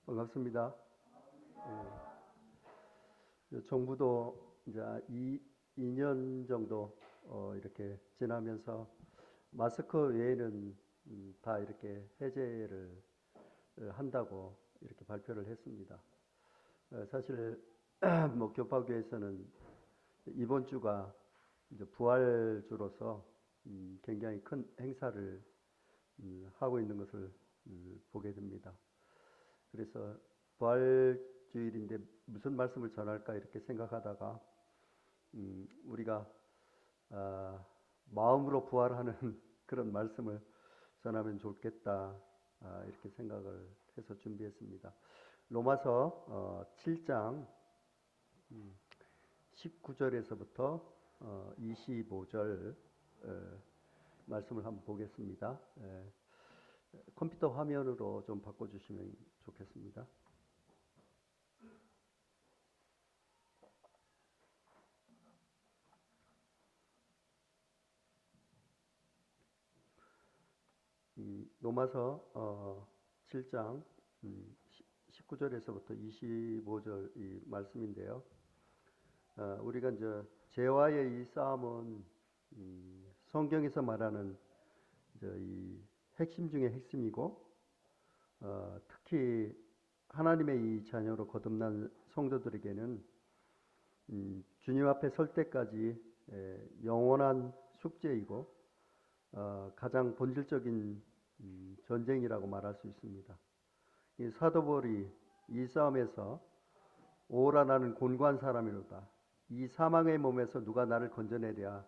반갑습니다. 정부도 이제 2년 정도 이렇게 지나면서 마스크 외에는 다 이렇게 해제를 한다고 이렇게 발표를 했습니다. 사실 뭐 교파교에서는 이번 주가 이제 부활주로서 굉장히 큰 행사를 하고 있는 것을 보게 됩니다. 그래서 부활주일인데 무슨 말씀을 전할까 이렇게 생각하다가 우리가 마음으로 부활하는 그런 말씀을 전하면 좋겠다 이렇게 생각을 해서 준비했습니다. 로마서 7장 19절에서부터 25절 말씀을 한번 보겠습니다. 컴퓨터 화면으로 좀 바꿔주시면 좋겠습니다. 로마서 7장 19절에서부터 25절 이 말씀인데요. 우리가 이제 죄와의 이 싸움은 성경에서 말하는 이제 이 핵심 중의 핵심이고 특히 하나님의 이 자녀로 거듭난 성도들에게는 주님 앞에 설 때까지 영원한 숙제이고 가장 본질적인 전쟁이라고 말할 수 있습니다. 이 사도 바울이 이 싸움에서 오라 나는 곤고한 사람이로다. 이 사망의 몸에서 누가 나를 건져내랴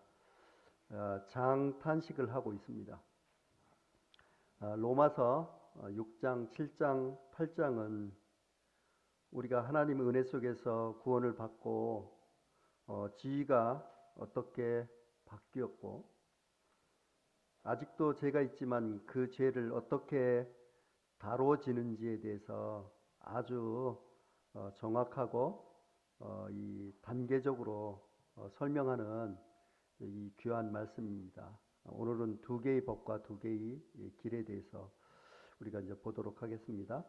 장탄식을 하고 있습니다. 로마서 6장, 7장, 8장은 우리가 하나님의 은혜 속에서 구원을 받고 지위가 어떻게 바뀌었고 아직도 죄가 있지만 그 죄를 어떻게 다뤄지는지에 대해서 아주 정확하고 이 단계적으로 설명하는 이 귀한 말씀입니다. 오늘은 두 개의 법과 두 개의 길에 대해서 우리가 이제 보도록 하겠습니다.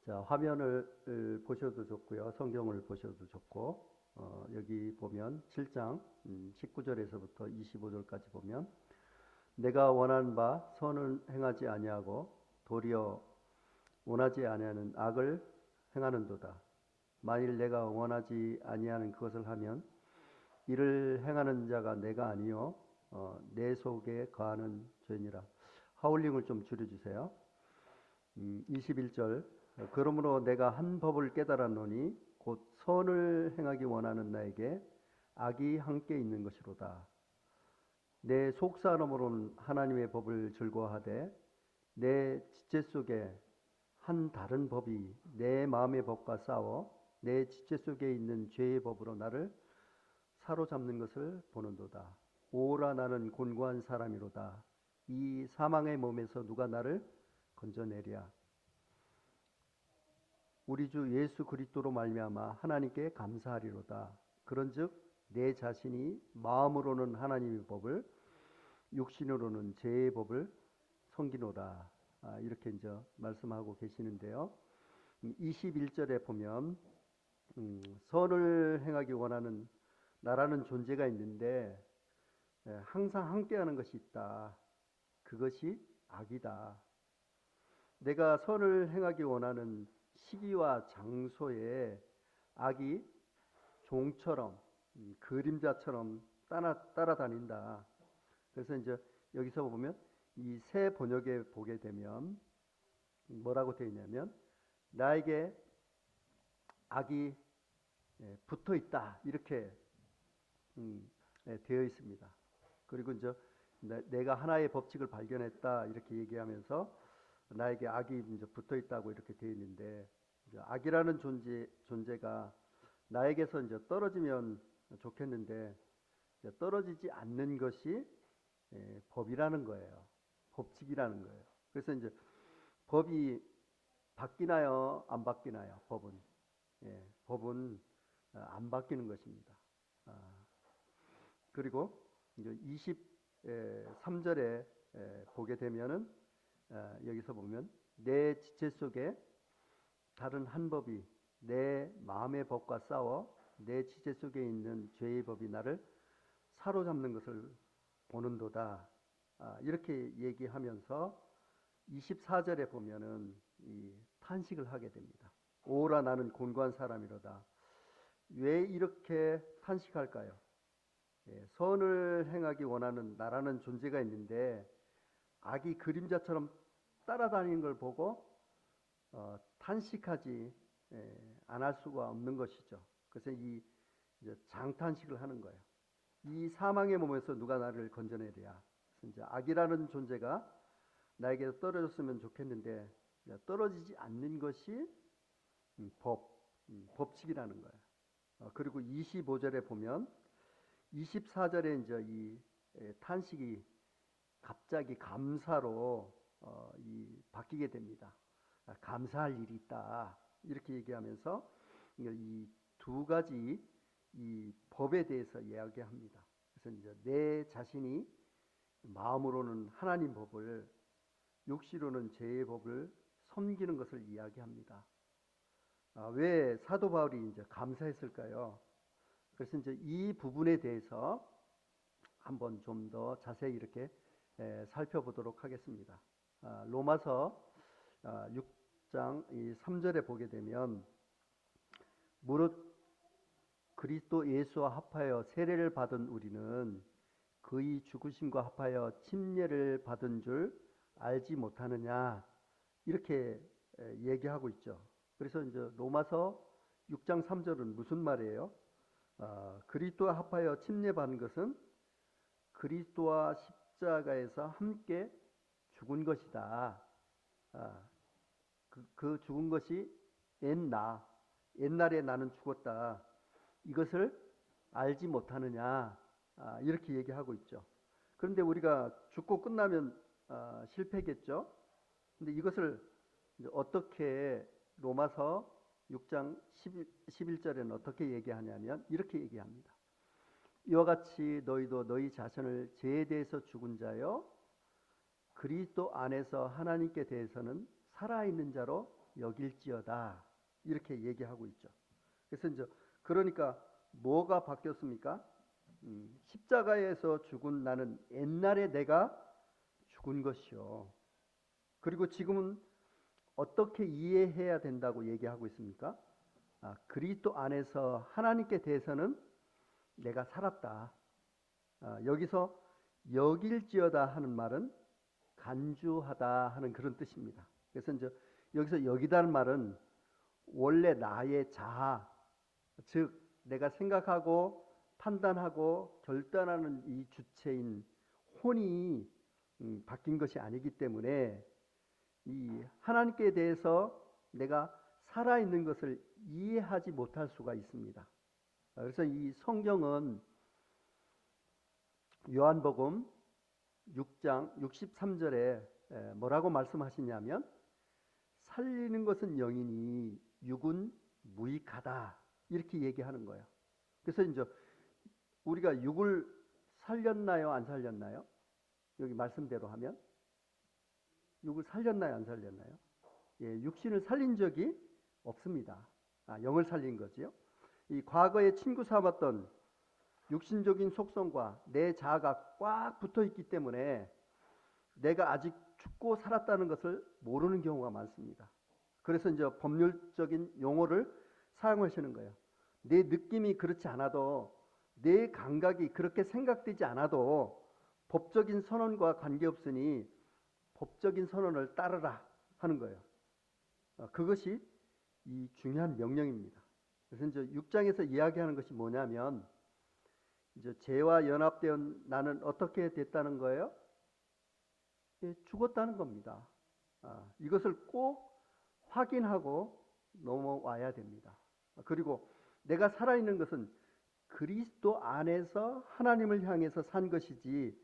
자, 화면을 보셔도 좋고요. 성경을 보셔도 좋고 여기 보면 7장 19절에서부터 25절까지 보면 내가 원하는 바 선을 행하지 아니하고 도리어 원하지 아니하는 악을 행하는도다. 만일 내가 원하지 아니하는 그것을 하면 이를 행하는 자가 내가 아니요 내 속에 거하는 죄니라. 하울링을 좀 줄여주세요. 21절 그러므로 내가 한 법을 깨달았노니 곧 선을 행하기 원하는 나에게 악이 함께 있는 것이로다. 내 속사람으로는 하나님의 법을 즐거워하되 내 지체 속에 한 다른 법이 내 마음의 법과 싸워 내 지체 속에 있는 죄의 법으로 나를 사로잡는 것을 보는도다. 오라 나는 곤고한 사람이로다. 이 사망의 몸에서 누가 나를 건져내랴. 우리 주 예수 그리스도로 말미암아 하나님께 감사하리로다. 그런즉 내 자신이 마음으로는 하나님의 법을 육신으로는 죄의 법을 섬기노라. 이렇게 이제 말씀하고 계시는데요. 21절에 보면 선을 행하기 원하는 나라는 존재가 있는데 항상 함께하는 것이 있다. 그것이 악이다. 내가 선을 행하기 원하는 시기와 장소에 악이 종처럼 그림자처럼 따라다닌다. 그래서 이제 여기서 보면 이 새 번역에 보게 되면 뭐라고 되어 있냐면 나에게 악이 붙어 있다 이렇게 되어 있습니다. 그리고 이제 내가 하나의 법칙을 발견했다 이렇게 얘기하면서 나에게 악이 이제 붙어 있다고 이렇게 되어 있는데 악이라는 존재가 나에게서 이제 떨어지면 좋겠는데 떨어지지 않는 것이 법이라는 거예요. 법칙이라는 거예요. 그래서 이제 법이 바뀌나요? 안 바뀌나요? 법은 안 바뀌는 것입니다. 그리고 이제 23절에 보게 되면은 여기서 보면 내 지체 속에 다른 한 법이 내 마음의 법과 싸워 내 지체 속에 있는 죄의 법이 나를 사로잡는 것을 보는도다. 이렇게 얘기하면서 24절에 보면은 이 탄식을 하게 됩니다. 오라 나는 곤고한 사람이로다. 왜 이렇게 탄식할까요? 선을 행하기 원하는 나라는 존재가 있는데 악이 그림자처럼 따라다니는 걸 보고 탄식하지 안 할 수가 없는 것이죠. 그래서 이제 장탄식을 하는 거예요. 이 사망의 몸에서 누가 나를 건져내랴. 그래서 이제 악이라는 존재가 나에게 떨어졌으면 좋겠는데 떨어지지 않는 것이 법칙이라는 거예요. 그리고 25절에 보면 24절에 이제 이 탄식이 갑자기 감사로 바뀌게 됩니다. 감사할 일이 있다. 이렇게 얘기하면서 이 두 가지 이 법에 대해서 이야기합니다. 그래서 이제 내 자신이 마음으로는 하나님 법을, 육시로는 죄의 법을 섬기는 것을 이야기합니다. 왜 사도 바울이 이제 감사했을까요? 그래서 이제 이 부분에 대해서 한번 좀 더 자세히 이렇게 살펴보도록 하겠습니다. 로마서 6장 3절에 보게 되면 무릇 그리스도 예수와 합하여 세례를 받은 우리는 그의 죽으심과 합하여 침례를 받은 줄 알지 못하느냐 이렇게 얘기하고 있죠. 그래서 이제 로마서 6장 3절은 무슨 말이에요? 그리스도와 합하여 침례받은 것은 그리스도와 십자가에서 함께 죽은 것이다. 그 죽은 것이 옛날에 나는 죽었다. 이것을 알지 못하느냐. 이렇게 얘기하고 있죠. 그런데 우리가 죽고 끝나면 실패겠죠. 근데 이것을 어떻게 로마서 6장 11절에는 어떻게 얘기하냐면 이렇게 얘기합니다. 이와 같이 너희도 너희 자신을 죄에 대해서 죽은 자여 그리스도 안에서 하나님께 대해서는 살아있는 자로 여길지어다. 이렇게 얘기하고 있죠. 그래서 이제 그러니까 뭐가 바뀌었습니까? 십자가에서 죽은 나는 옛날에 내가 죽은 것이요. 그리고 지금은 어떻게 이해해야 된다고 얘기하고 있습니까? 그리스도 안에서 하나님께 대해서는 내가 살았다. 여기서 여길지어다 하는 말은 간주하다 하는 그런 뜻입니다. 그래서 이제 여기서 여기다는 말은 원래 나의 자아, 즉 내가 생각하고 판단하고 결단하는 이 주체인 혼이 바뀐 것이 아니기 때문에 이 하나님께 대해서 내가 살아있는 것을 이해하지 못할 수가 있습니다. 그래서 이 성경은 요한복음 6장 63절에 뭐라고 말씀하시냐면 살리는 것은 영이니 육은 무익하다 이렇게 얘기하는 거예요. 그래서 이제 우리가 육을 살렸나요, 안 살렸나요? 여기 말씀대로 하면 육을 살렸나요, 안 살렸나요? 육신을 살린 적이 없습니다. 영을 살린 거지요. 이 과거에 친구 삼았던 육신적인 속성과 내 자아가 꽉 붙어 있기 때문에 내가 아직 죽고 살았다는 것을 모르는 경우가 많습니다. 그래서 이제 법률적인 용어를 사용하시는 거예요. 내 느낌이 그렇지 않아도 내 감각이 그렇게 생각되지 않아도 법적인 선언과 관계없으니 법적인 선언을 따르라 하는 거예요. 그것이 이 중요한 명령입니다. 그래서 이제 6장에서 이야기하는 것이 뭐냐면 이제 죄와 연합된 나는 어떻게 됐다는 거예요? 죽었다는 겁니다. 이것을 꼭 확인하고 넘어와야 됩니다. 그리고 내가 살아있는 것은 그리스도 안에서 하나님을 향해서 산 것이지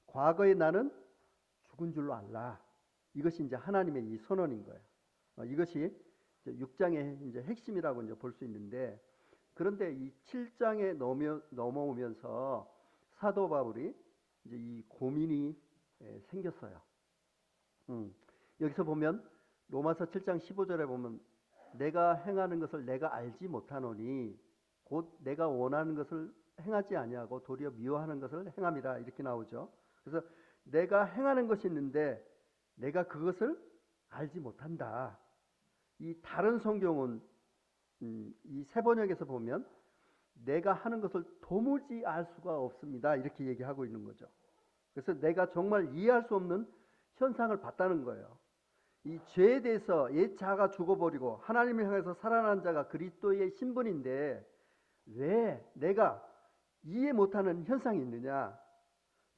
과거의 나는 죽은 줄로 알라. 이것이 이제 하나님의 이 선언인 거예요. 이것이 이제 6장의 이제 핵심이라고 이제 볼 수 있는데 그런데 이 7장에 넘어오면서 사도 바울이 이제 이 고민이 생겼어요. 여기서 보면 로마서 7장 15절에 보면 내가 행하는 것을 내가 알지 못하노니 곧 내가 원하는 것을 행하지 아니하고 도리어 미워하는 것을 행함이라 이렇게 나오죠. 그래서 내가 행하는 것이 있는데 내가 그것을 알지 못한다. 이 다른 성경은 이 세 번역에서 보면 내가 하는 것을 도무지 알 수가 없습니다. 이렇게 얘기하고 있는 거죠. 그래서 내가 정말 이해할 수 없는 현상을 봤다는 거예요. 이 죄에 대해서 옛 자가 죽어버리고 하나님을 향해서 살아난 자가 그리스도의 신분인데 왜 내가 이해 못하는 현상이 있느냐?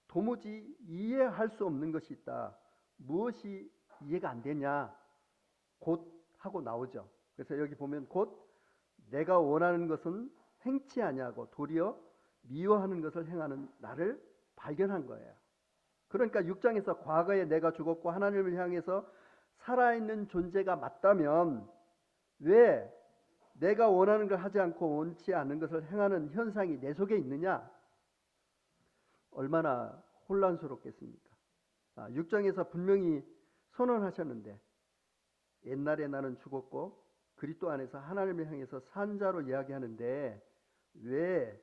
도무지 이해할 수 없는 것이 있다. 무엇이 이해가 안 되냐? 곧 하고 나오죠. 그래서 여기 보면 곧 내가 원하는 것은 행치 아니하고 도리어 미워하는 것을 행하는 나를 발견한 거예요. 그러니까 6장에서 과거에 내가 죽었고 하나님을 향해서 살아있는 존재가 맞다면 왜 내가 원하는 걸 하지 않고 원치 않는 것을 행하는 현상이 내 속에 있느냐? 얼마나 혼란스럽겠습니까? 6장에서 분명히 선언하셨는데 옛날에 나는 죽었고 그리스도 안에서 하나님을 향해서 산 자로 이야기하는데 왜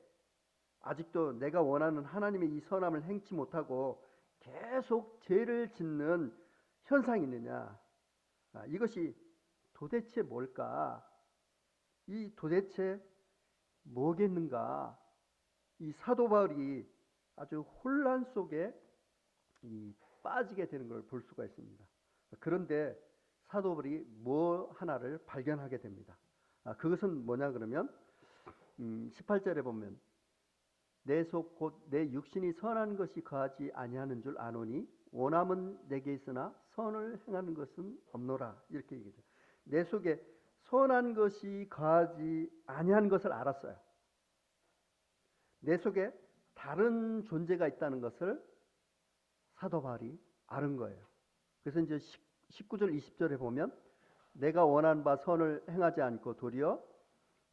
아직도 내가 원하는 하나님의 이 선함을 행치 못하고 계속 죄를 짓는 현상이 있느냐? 이것이 도대체 뭘까? 이 도대체 뭐겠는가? 이 사도 바울이 아주 혼란 속에 빠지게 되는 걸 볼 수가 있습니다. 그런데 사도 바울이 뭐 하나를 발견하게 됩니다. 그것은 뭐냐 그러면 18절에 보면 내 속 곧 내 육신이 선한 것이 거하지 아니하는 줄 아노니 원함은 내게 있으나 선을 행하는 것은 없노라 이렇게 얘기해요. 내 속에 선한 것이 거하지 아니한 것을 알았어요. 내 속에 다른 존재가 있다는 것을 사도 바울이 아는 거예요. 그래서 이제 19절 20절에 보면 내가 원하는 바 선을 행하지 않고 도리어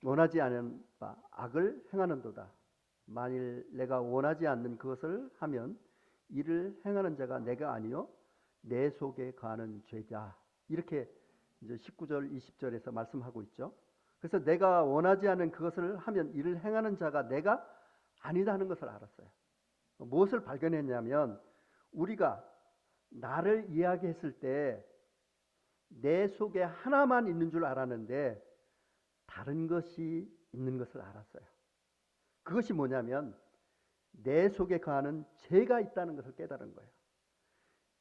원하지 않은 바 악을 행하는도다. 만일 내가 원하지 않는 그것을 하면 이를 행하는 자가 내가 아니요 내 속에 거하는 죄다. 이렇게 이제 19절 20절에서 말씀하고 있죠. 그래서 내가 원하지 않는 그것을 하면 이를 행하는 자가 내가 아니다는 것을 알았어요. 무엇을 발견했냐면 우리가 나를 이야기했을 때 내 속에 하나만 있는 줄 알았는데 다른 것이 있는 것을 알았어요. 그것이 뭐냐면 내 속에 거하는 죄가 있다는 것을 깨달은 거예요.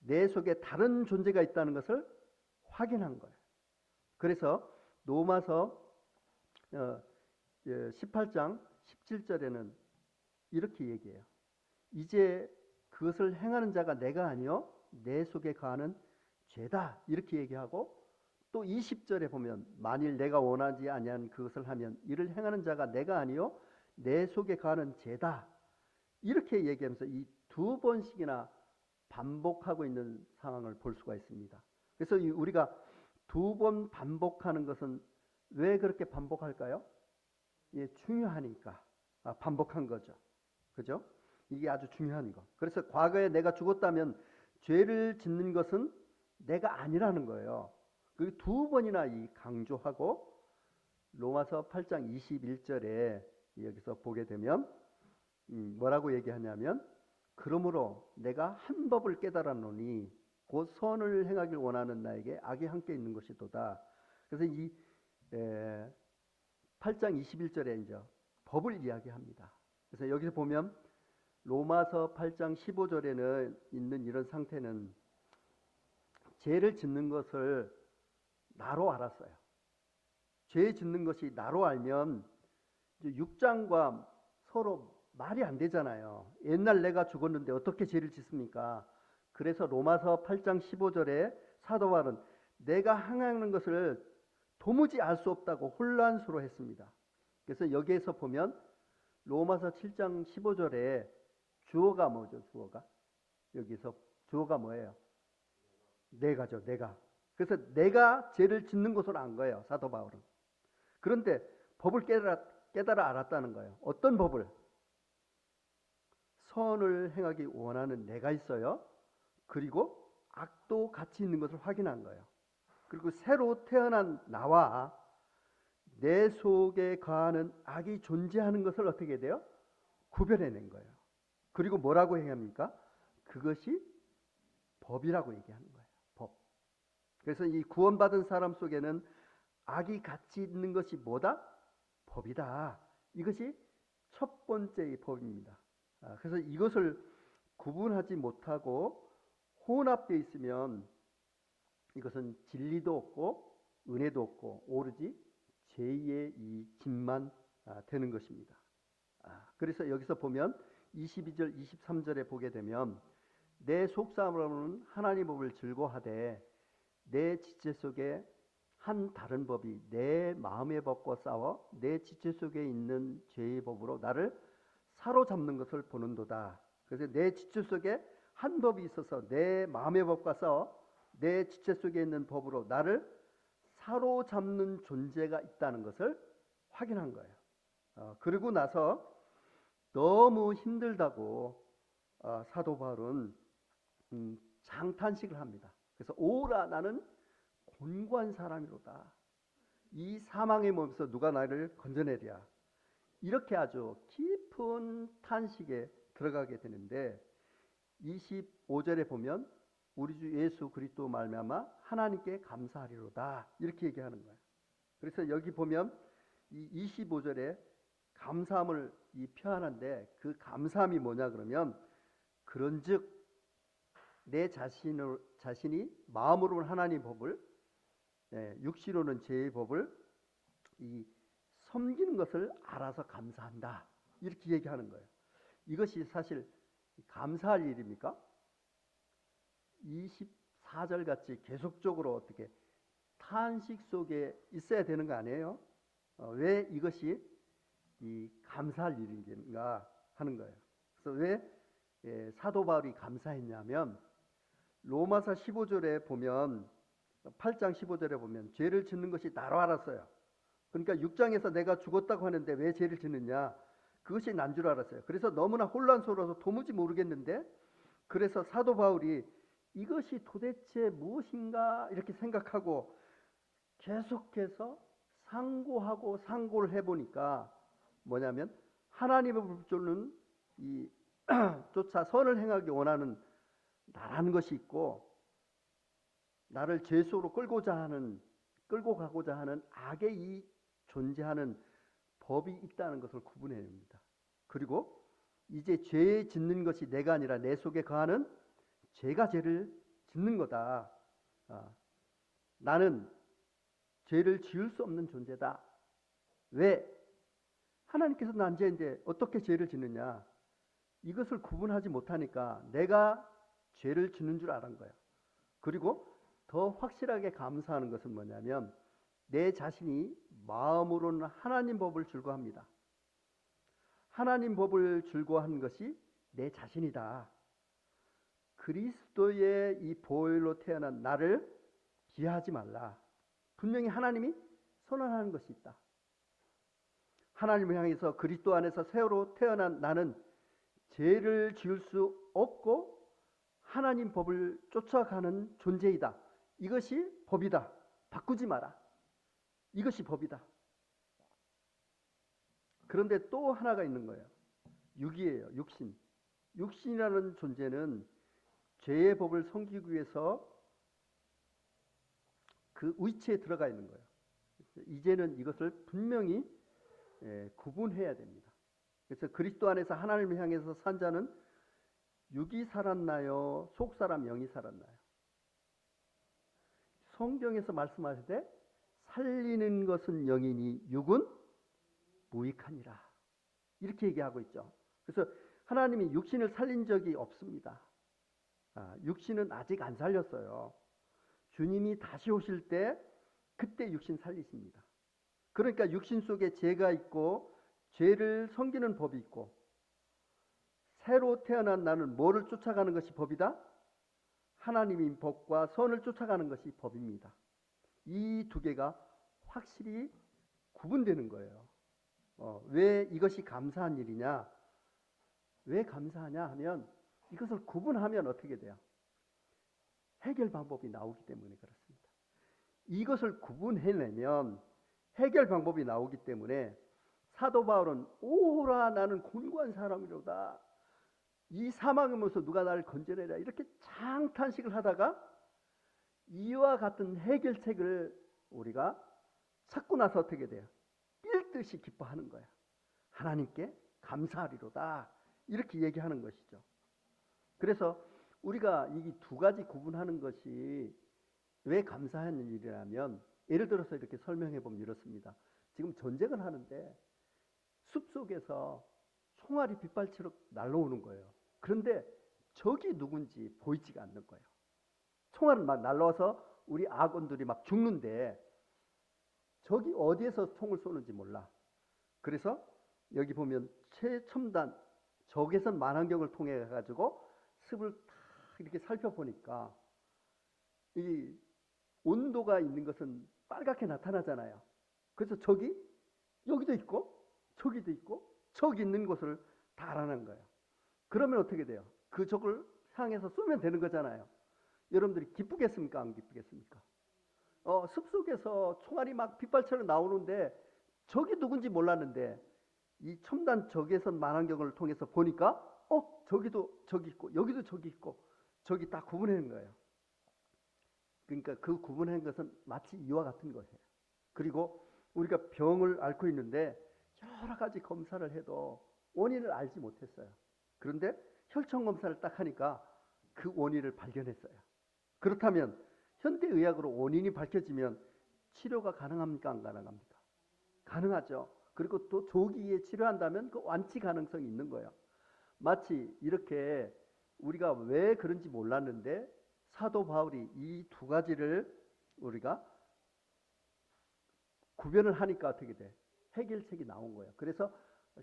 내 속에 다른 존재가 있다는 것을 확인한 거예요. 그래서 로마서 18장 17절에는 이렇게 얘기해요. 이제 그것을 행하는 자가 내가 아니요 내 속에 거하는 죄다 이렇게 얘기하고 또 20절에 보면 만일 내가 원하지 아니한 그것을 하면 이를 행하는 자가 내가 아니요 내 속에 거하는 죄다 이렇게 얘기하면서 이 두 번씩이나 반복하고 있는 상황을 볼 수가 있습니다. 그래서 우리가 두 번 반복하는 것은 왜 그렇게 반복할까요? 예, 중요하니까 반복한 거죠. 그죠? 이게 아주 중요한 거. 그래서 과거에 내가 죽었다면 죄를 짓는 것은 내가 아니라는 거예요. 그 두 번이나 강조하고 로마서 8장 21절에 여기서 보게 되면 뭐라고 얘기하냐면 그러므로 내가 한 법을 깨달았노니 곧 선을 행하길 원하는 나에게 악이 함께 있는 것이도다. 그래서 이 8장 21절에 이제 법을 이야기합니다. 그래서 여기서 보면 로마서 8장 15절에는 있는 이런 상태는 죄를 짓는 것을 나로 알았어요. 죄 짓는 것이 나로 알면 이제 6장과 서로 말이 안 되잖아요. 옛날 내가 죽었는데 어떻게 죄를 짓습니까? 그래서 로마서 8장 15절에 사도 바울은 내가 행하는 것을 도무지 알 수 없다고 혼란스러워했습니다. 그래서 여기에서 보면 로마서 7장 15절에 주어가 뭐죠? 주어가 여기서 주어가 뭐예요? 내가죠. 내가. 그래서 내가 죄를 짓는 것으로 안 거예요. 사도 바울은. 그런데 법을 깨달아 알았다는 거예요. 어떤 법을? 선을 행하기 원하는 내가 있어요. 그리고 악도 같이 있는 것을 확인한 거예요. 그리고 새로 태어난 나와 내 속에 거하는 악이 존재하는 것을 어떻게 해야 돼요? 구별해낸 거예요. 그리고 뭐라고 해야 합니까? 그것이 법이라고 얘기하는 거예요. 법. 그래서 이 구원받은 사람 속에는 악이 같이 있는 것이 뭐다? 법이다. 이것이 첫 번째의 법입니다. 그래서 이것을 구분하지 못하고 혼합되어 있으면 이것은 진리도 없고 은혜도 없고 오로지 죄의 이 짐만 되는 것입니다. 그래서 여기서 보면 22절 23절에 보게 되면 내 속사람으로는 하나님 법을 즐거워하되 내 지체 속에 한 다른 법이 내 마음의 법과 싸워 내 지체 속에 있는 죄의 법으로 나를 사로잡는 것을 보는도다. 그래서 내 지체 속에 한 법이 있어서 내 마음의 법과 싸워 내 지체 속에 있는 법으로 나를 사로잡는 존재가 있다는 것을 확인한 거예요. 그리고 나서 너무 힘들다고 사도 바울은 장탄식을 합니다. 그래서 오라 나는 곤고한 사람이로다. 이 사망의 몸에서 누가 나를 건져내랴. 이렇게 아주 깊은 탄식에 들어가게 되는데 25절에 보면 우리 주 예수 그리스도 말미암아 하나님께 감사하리로다. 이렇게 얘기하는 거예요. 그래서 여기 보면 이 25절에 감사함을 표현하는데 그 감사함이 뭐냐 그러면 그런즉 내 자신이 마음으로는 하나님 법을 육시로는 죄의 법을 섬기는 것을 알아서 감사한다. 이렇게 얘기하는 거예요. 이것이 사실 감사할 일입니까? 24절 같이 계속적으로 어떻게 탄식 속에 있어야 되는 거 아니에요? 왜 이것이 감사할 일인가 하는 거예요. 그래서 왜 사도 바울이 감사했냐면 로마서 15절에 보면 8장 15절에 보면 죄를 짓는 것이 나로 알았어요. 그러니까 6장에서 내가 죽었다고 하는데 왜 죄를 짓느냐? 그것이 난 줄 알았어요. 그래서 너무나 혼란스러워서 도무지 모르겠는데 그래서 사도 바울이 이것이 도대체 무엇인가 이렇게 생각하고 계속해서 상고하고 상고를 해보니까 뭐냐면 하나님의 불조는 쫓아 선을 행하기 원하는 나라는 것이 있고 나를 죄 속으로 끌고 가고자 하는 악의 존재하는 법이 있다는 것을 구분해냅니다. 그리고 이제 죄 짓는 것이 내가 아니라 내 속에 거하는 죄가 죄를 짓는 거다. 나는 죄를 지을 수 없는 존재다. 왜? 하나님께서 난 죄인데 어떻게 죄를 짓느냐? 이것을 구분하지 못하니까 내가 죄를 짓는 줄 아는 거예요. 그리고 더 확실하게 감사하는 것은 뭐냐면 내 자신이 마음으로는 하나님 법을 즐거워합니다. 하나님 법을 즐거워하는 것이 내 자신이다. 그리스도의 이 보혈로 태어난 나를 비하하지 말라. 분명히 하나님이 선언하는 것이 있다. 하나님을 향해서 그리스도 안에서 새로 태어난 나는 죄를 지을 수 없고 하나님 법을 쫓아가는 존재이다. 이것이 법이다. 바꾸지 마라. 이것이 법이다. 그런데 또 하나가 있는 거예요. 육이에요. 육신. 육신이라는 존재는 죄의 법을 섬기기 위해서 그 위치에 들어가 있는 거예요. 이제는 이것을 분명히 구분해야 됩니다. 그래서 그리스도 안에서 하나님을 향해서 산 자는 육이 살았나요? 속사람 영이 살았나요? 성경에서 말씀하실 때 살리는 것은 영이니 육은 무익하니라. 이렇게 얘기하고 있죠. 그래서 하나님이 육신을 살린 적이 없습니다. 육신은 아직 안 살렸어요. 주님이 다시 오실 때 그때 육신 살리십니다. 그러니까 육신 속에 죄가 있고 죄를 섬기는 법이 있고 새로 태어난 나는 뭐를 쫓아가는 것이 법이다? 하나님의 법과 선을 쫓아가는 것이 법입니다. 이 두 개가 확실히 구분되는 거예요. 왜 이것이 감사한 일이냐? 왜 감사하냐 하면 이것을 구분하면 어떻게 돼요? 해결 방법이 나오기 때문에 그렇습니다. 이것을 구분해내면 해결 방법이 나오기 때문에 사도 바울은 오호라 나는 곤고한 사람이로다. 이 사망의 몸에서 누가 나를 건져내랴. 이렇게 장탄식을 하다가 이와 같은 해결책을 우리가 찾고 나서 어떻게 돼요? 뛸듯이 기뻐하는 거야. 하나님께 감사하리로다. 이렇게 얘기하는 것이죠. 그래서 우리가 이 두 가지 구분하는 것이 왜 감사하는 일이라면, 예를 들어서 이렇게 설명해 보면 이렇습니다. 지금 전쟁을 하는데 숲속에서 총알이 빗발치러 날아오는 거예요. 그런데 적이 누군지 보이지가 않는 거예요. 총알은 막 날라와서 우리 아군들이 막 죽는데 적이 어디에서 총을 쏘는지 몰라. 그래서 여기 보면 최첨단 적외선 망원경을 통해 가지고 습을 탁 이렇게 살펴보니까 이 온도가 있는 것은 빨갛게 나타나잖아요. 그래서 적이 여기도 있고 저기도 있고 적이 있는 곳을 다 알아낸 거예요. 그러면 어떻게 돼요? 그 적을 향해서 쏘면 되는 거잖아요. 여러분들이 기쁘겠습니까? 안 기쁘겠습니까? 숲속에서 총알이 막 빗발처럼 나오는데 적이 누군지 몰랐는데 이 첨단 적외선 망원경을 통해서 보니까 저기도 적이 있고 여기도 적이 있고 적이 딱 구분하는 거예요. 그러니까 그 구분하는 것은 마치 이와 같은 것이에요. 그리고 우리가 병을 앓고 있는데 여러 가지 검사를 해도 원인을 알지 못했어요. 그런데 혈청 검사를 딱 하니까 그 원인을 발견했어요. 그렇다면 현대의학으로 원인이 밝혀지면 치료가 가능합니까? 안 가능합니까? 가능하죠. 그리고 또 조기에 치료한다면 그 완치 가능성이 있는 거예요. 마치 이렇게 우리가 왜 그런지 몰랐는데 사도 바울이 이 두 가지를 우리가 구별을 하니까 어떻게 돼? 해결책이 나온 거예요. 그래서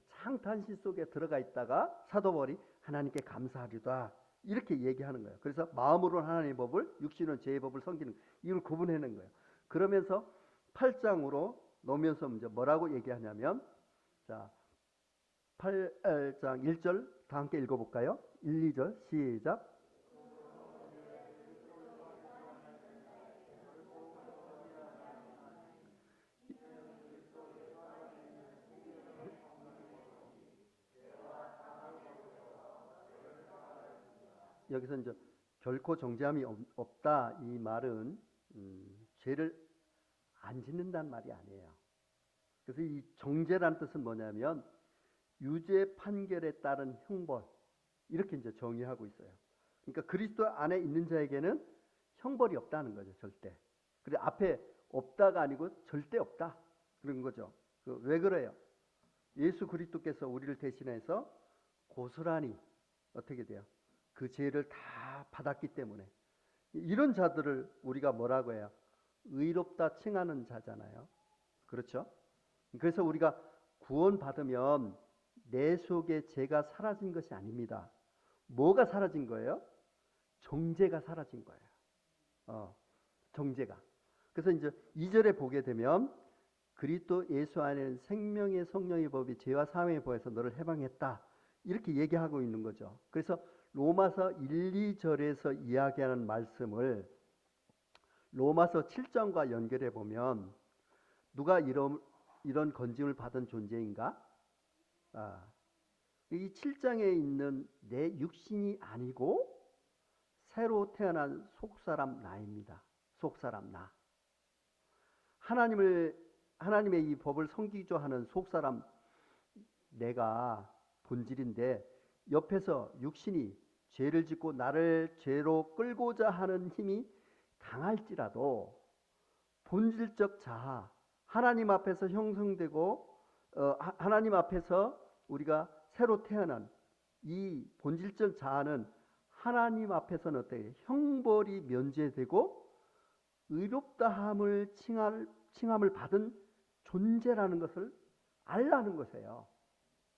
창탄시 속에 들어가 있다가 사도 바울이 하나님께 감사하리다 이렇게 얘기하는 거예요. 그래서 마음으로는 하나님의 법을, 육신은 죄의 법을 섬기는, 이걸 구분해낸 거예요. 그러면서 8장으로 놓으면서 이제 뭐라고 얘기하냐면, 자, 8장 1절 다 함께 읽어볼까요? 1, 2절 시작. 여기서 이제 결코 정죄함이 없다 이 말은 죄를 안 짓는다는 말이 아니에요. 그래서 이 정죄란 뜻은 뭐냐면 유죄 판결에 따른 형벌, 이렇게 이제 정의하고 있어요. 그러니까 그리스도 안에 있는 자에게는 형벌이 없다는 거죠, 절대. 그리고 앞에 없다가 아니고 절대 없다 그런 거죠. 왜 그래요? 예수 그리스도께서 우리를 대신해서 고스란히 어떻게 돼요? 그 죄를 다 받았기 때문에 이런 자들을 우리가 뭐라고 해요? 의롭다 칭하는 자잖아요. 그렇죠? 그래서 우리가 구원받으면 내 속에 죄가 사라진 것이 아닙니다. 뭐가 사라진 거예요? 정죄가 사라진 거예요. 정죄가. 그래서 이제 2절에 보게 되면 그리스도 예수 안에는 생명의 성령의 법이 죄와 사함의 법에서 너를 해방했다. 이렇게 얘기하고 있는 거죠. 그래서 로마서 1, 2절에서 이야기하는 말씀을 로마서 7장과 연결해 보면 누가 이런 건짐을 받은 존재인가? 이 7장에 있는 내 육신이 아니고 새로 태어난 속사람 나입니다. 속사람 나. 하나님의 이 법을 섬기죠 하는 속사람 내가 본질인데 옆에서 육신이 죄를 짓고 나를 죄로 끌고자 하는 힘이 강할지라도 본질적 자아, 하나님 앞에서 형성되고 하나님 앞에서 우리가 새로 태어난 이 본질적 자아는 하나님 앞에서는 어때요? 형벌이 면제되고 의롭다함을 칭함을 받은 존재라는 것을 알라는 것이에요.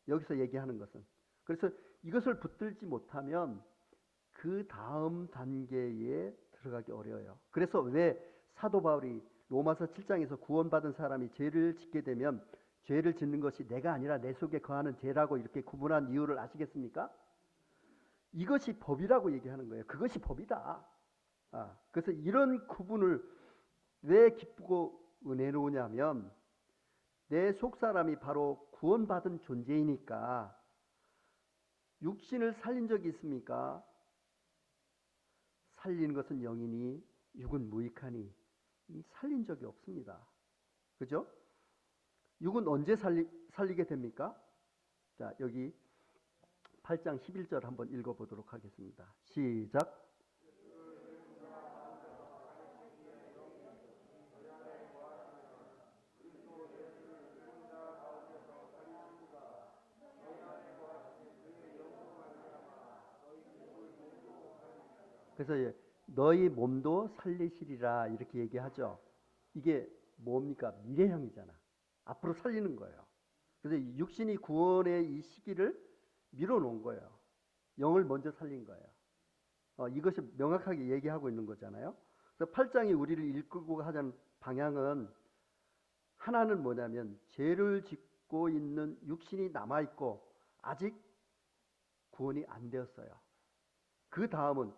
여기서 얘기하는 것은. 그래서 이것을 붙들지 못하면 그 다음 단계에 들어가기 어려워요. 그래서 왜 사도 바울이 로마서 7장에서 구원받은 사람이 죄를 짓게 되면 죄를 짓는 것이 내가 아니라 내 속에 거하는 죄라고 이렇게 구분한 이유를 아시겠습니까? 이것이 법이라고 얘기하는 거예요. 그것이 법이다. 그래서 이런 구분을 왜 기쁘고 은혜로우냐면 내 속사람이 바로 구원받은 존재이니까 육신을 살린 적이 있습니까? 살리는 것은 영이니 육은 무익하니 살린 적이 없습니다. 그죠? 육은 언제 살리게 됩니까? 자, 여기 8장 11절 한번 읽어보도록 하겠습니다. 시작. 그래서 너희 몸도 살리시리라 이렇게 얘기하죠. 이게 뭡니까? 미래형이잖아. 앞으로 살리는 거예요. 그래서 육신이 구원의 이 시기를 미뤄놓은 거예요. 영을 먼저 살린 거예요. 이것이 명확하게 얘기하고 있는 거잖아요. 그래서 8장이 우리를 이끌고 하자는 방향은 하나는 뭐냐면 죄를 짓고 있는 육신이 남아있고 아직 구원이 안 되었어요. 그 다음은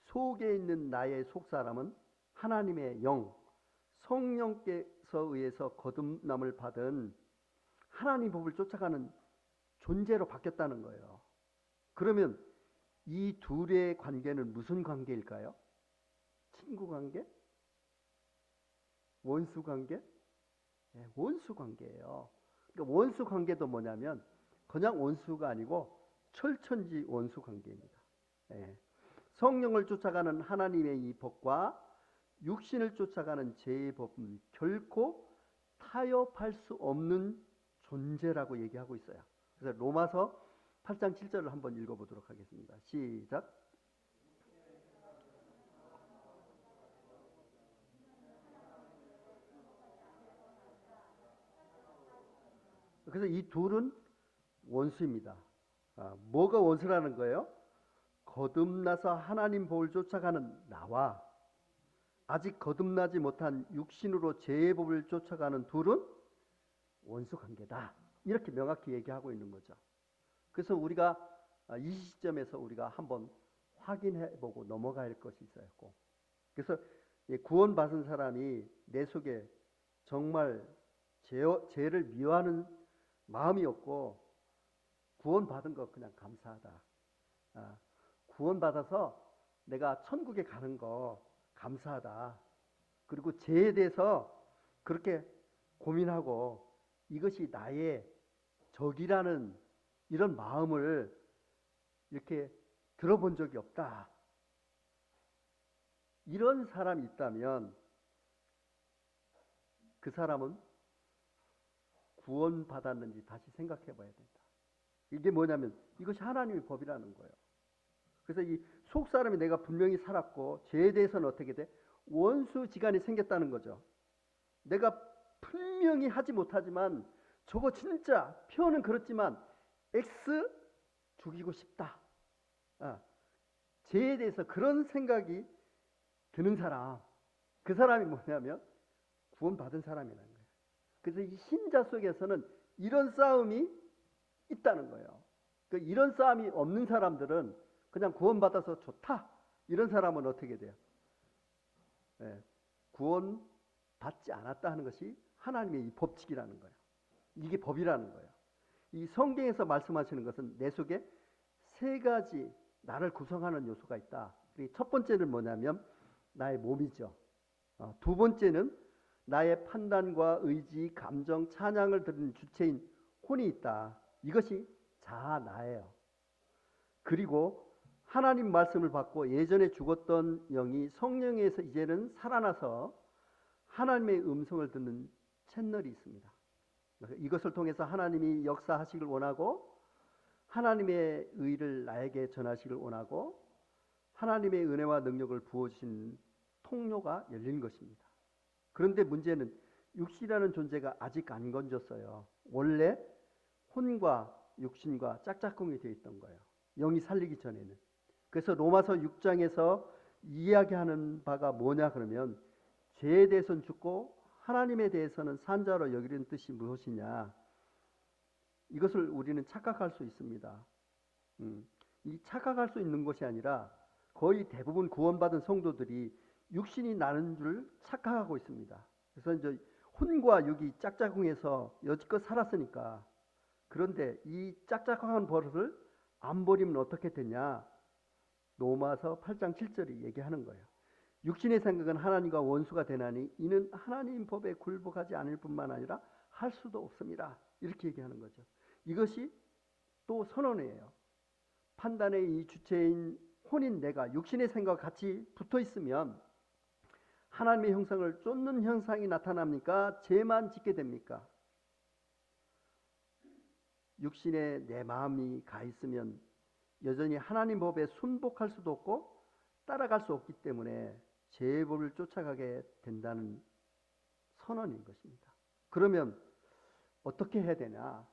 속에 있는 나의 속사람은 하나님의 영, 성령께서 의해서 거듭남을 받은 하나님 법을 쫓아가는 존재로 바뀌었다는 거예요. 그러면 이 둘의 관계는 무슨 관계일까요? 친구 관계? 원수 관계? 네, 원수 관계예요. 그러니까 원수 관계도 뭐냐면 그냥 원수가 아니고 철천지 원수 관계입니다. 네. 성령을 쫓아가는 하나님의 이 법과 육신을 쫓아가는 죄의 법은 결코 타협할 수 없는 존재라고 얘기하고 있어요. 그래서 로마서 8장 7절을 한번 읽어보도록 하겠습니다. 시작. 그래서 이 둘은 원수입니다. 뭐가 원수라는 거예요? 거듭나서 하나님 법을 쫓아가는 나와 아직 거듭나지 못한 육신으로 죄의 법을 쫓아가는 둘은 원수 관계다. 이렇게 명확히 얘기하고 있는 거죠. 그래서 우리가 이 시점에서 우리가 한번 확인해보고 넘어가야 할 것이 있었고, 그래서 구원받은 사람이 내 속에 정말 죄를 미워하는 마음이 없고 구원받은 거 그냥 감사하다. 구원받아서 내가 천국에 가는 거 감사하다. 그리고 죄에 대해서 그렇게 고민하고 이것이 나의 적이라는 이런 마음을 이렇게 들어본 적이 없다. 이런 사람이 있다면 그 사람은 구원받았는지 다시 생각해 봐야 된다. 이게 뭐냐면 이것이 하나님의 법이라는 거예요. 그래서 이 속사람이 내가 분명히 살았고 죄에 대해서는 어떻게 돼? 원수지간이 생겼다는 거죠. 내가 분명히 하지 못하지만 저거 진짜 표현은 그렇지만 X 죽이고 싶다. 죄에 대해서 그런 생각이 드는 사람, 그 사람이 뭐냐면 구원받은 사람이라는 거예요. 그래서 이 신자 속에서는 이런 싸움이 있다는 거예요. 이런 싸움이 없는 사람들은 그냥 구원받아서 좋다. 이런 사람은 어떻게 돼요? 구원받지 않았다 하는 것이 하나님의 이 법칙이라는 거예요. 이게 법이라는 거예요. 이 성경에서 말씀하시는 것은 내 속에 세 가지 나를 구성하는 요소가 있다. 첫 번째는 뭐냐면 나의 몸이죠. 두 번째는 나의 판단과 의지, 감정, 찬양을 드리는 주체인 혼이 있다. 이것이 자아 나예요. 그리고 하나님 말씀을 받고 예전에 죽었던 영이 성령에서 이제는 살아나서 하나님의 음성을 듣는 채널이 있습니다. 이것을 통해서 하나님이 역사하시길 원하고 하나님의 의를 나에게 전하시길 원하고 하나님의 은혜와 능력을 부어주신 통로가 열린 것입니다. 그런데 문제는 육신이라는 존재가 아직 안 건졌어요. 원래 혼과 육신과 짝짝꿍이 되어 있던 거예요. 영이 살리기 전에는. 그래서 로마서 6장에서 이야기하는 바가 뭐냐 그러면 죄에 대해서는 죽고 하나님에 대해서는 산자로 여기는 뜻이 무엇이냐. 이것을 우리는 착각할 수 있습니다. 이 착각할 수 있는 것이 아니라 거의 대부분 구원받은 성도들이 육신이 나는 줄 착각하고 있습니다. 그래서 이제 혼과 육이 짝짝꿍해서 여지껏 살았으니까. 그런데 이 짝짝꿍한 버릇을 안 버리면 어떻게 되냐? 로마서 8장 7절이 얘기하는 거예요. 육신의 생각은 하나님과 원수가 되나니 이는 하나님 법에 굴복하지 않을 뿐만 아니라 할 수도 없습니다. 이렇게 얘기하는 거죠. 이것이 또 선언이에요. 판단의 이 주체인 혼인 내가 육신의 생각과 같이 붙어 있으면 하나님의 형상을 쫓는 현상이 나타납니까? 죄만 짓게 됩니까? 육신에 내 마음이 가 있으면 여전히 하나님 법에 순복할 수도 없고 따라갈 수 없기 때문에 죄의 법을 쫓아가게 된다는 선언인 것입니다. 그러면 어떻게 해야 되냐?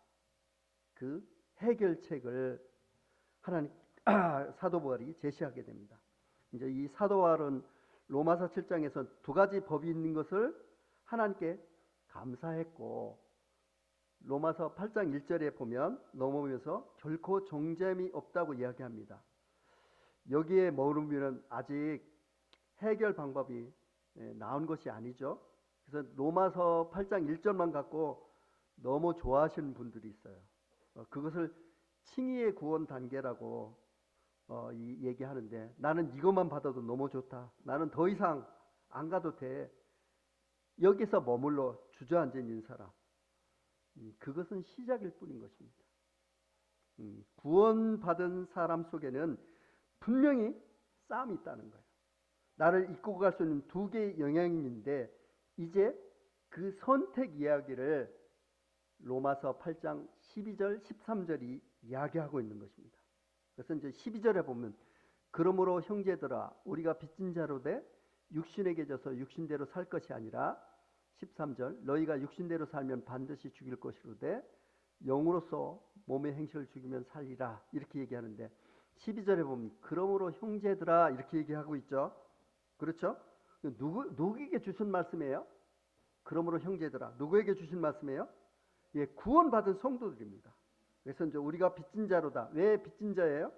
그 해결책을 하나님 사도 바울이 제시하게 됩니다. 이제 이 사도 바울은 로마서 7장에서 두 가지 법이 있는 것을 하나님께 감사했고 로마서 8장 1절에 보면 넘어오면서 결코 정죄함이 없다고 이야기합니다. 여기에 머무르면 아직 해결 방법이 나온 것이 아니죠. 그래서 로마서 8장 1절만 갖고 너무 좋아하시는 분들이 있어요. 그것을 칭의의 구원 단계라고 얘기하는데 나는 이것만 받아도 너무 좋다. 나는 더 이상 안 가도 돼. 여기서 머물러 주저앉아 있는 사람. 그것은 시작일 뿐인 것입니다. 구원받은 사람 속에는 분명히 싸움이 있다는 거예요. 나를 이끌고 갈 수 있는 두 개의 영향인데 이제 그 선택 이야기를 로마서 8장 12절 13절이 이야기하고 있는 것입니다. 그래서 이제 12절에 보면 그러므로 형제들아 우리가 빚진 자로 돼 육신에게 져서 육신대로 살 것이 아니라 13절 너희가 육신대로 살면 반드시 죽일 것이로되 영으로서 몸의 행실을 죽이면 살리라 이렇게 얘기하는데 12절에 보면 그러므로 형제들아 이렇게 얘기하고 있죠. 그렇죠? 누구에게 주신 말씀이에요? 그러므로 형제들아 누구에게 주신 말씀이에요? 예, 구원받은 성도들입니다. 그래서 이제 우리가 빚진 자로다. 왜 빚진 자예요?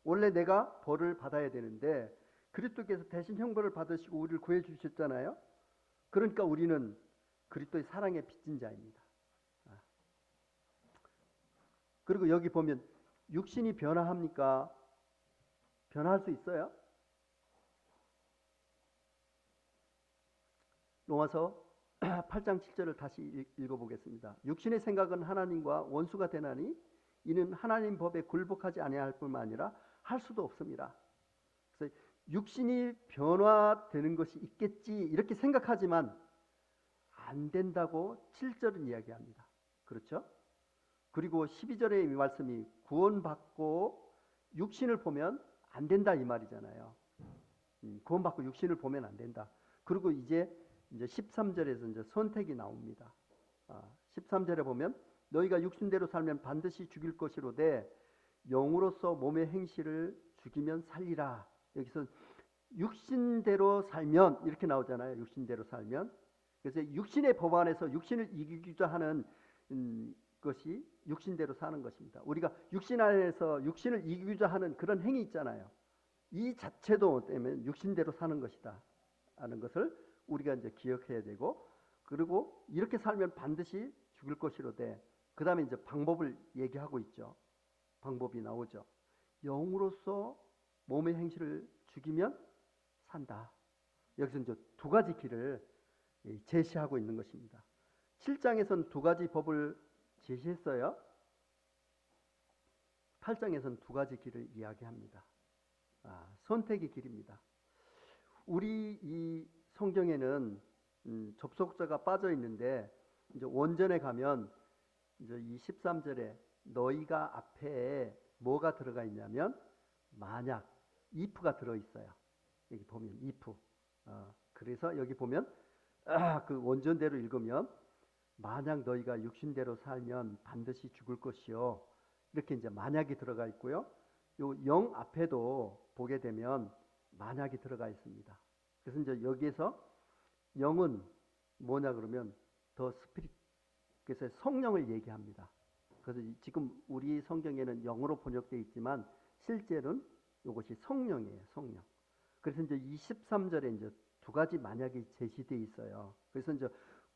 원래 내가 벌을 받아야 되는데 그리스도께서 대신 형벌을 받으시고 우리를 구해 주셨잖아요. 그러니까 우리는 그리스도의 사랑에 빚진 자입니다. 그리고 여기 보면 육신이 변화합니까? 변화할 수 있어요? 로마서 8장 7절을 다시 읽어보겠습니다. 육신의 생각은 하나님과 원수가 되나니 이는 하나님 법에 굴복하지 아니할 뿐만 아니라 할 수도 없습니다. 그래서 육신이 변화되는 것이 있겠지 이렇게 생각하지만 안 된다고 7절은 이야기합니다. 그렇죠? 그리고 12절의 말씀이 구원받고 육신을 보면 안 된다 이 말이잖아요. 구원받고 육신을 보면 안 된다. 그리고 이제 13절에서 이제 선택이 나옵니다. 13절에 보면 너희가 육신대로 살면 반드시 죽일 것이로되 영으로서 몸의 행실을 죽이면 살리라. 여기서 육신대로 살면 이렇게 나오잖아요. 육신대로 살면. 그래서 육신의 법 안에서 육신을 이기고자 하는 것이 육신대로 사는 것입니다. 우리가 육신 안에서 육신을 이기고자 하는 그런 행위 있잖아요. 이 자체도 때문에 육신대로 사는 것이다 하는 것을 우리가 이제 기억해야 되고 그리고 이렇게 살면 반드시 죽을 것이로되 그 다음에 이제 방법을 얘기하고 있죠. 방법이 나오죠. 영으로서 몸의 행실을 죽이면 산다. 여기서 이제 두 가지 길을 제시하고 있는 것입니다. 7장에서는 두 가지 법을 제시했어요. 8장에서는 두 가지 길을 이야기합니다. 선택의 길입니다. 우리 이 성경에는 접속자가 빠져 있는데 이제 원전에 가면 이제 이 13절에 너희가 앞에 뭐가 들어가 있냐면 만약 if가 들어 있어요. 여기 보면 if. 그래서 여기 보면 그 원전대로 읽으면 만약 너희가 육신대로 살면 반드시 죽을 것이요. 이렇게 이제 만약이 들어가 있고요. 요 영 앞에도 보게 되면 만약이 들어가 있습니다. 그래서 이제 여기에서 영은 뭐냐 그러면 더 스피릿, 그래서 성령을 얘기합니다. 그래서 지금 우리 성경에는 영어로 번역되어 있지만 실제로는 이것이 성령이에요. 성령. 그래서 이제 23절에 이제 두 가지 만약이 제시되어 있어요. 그래서 이제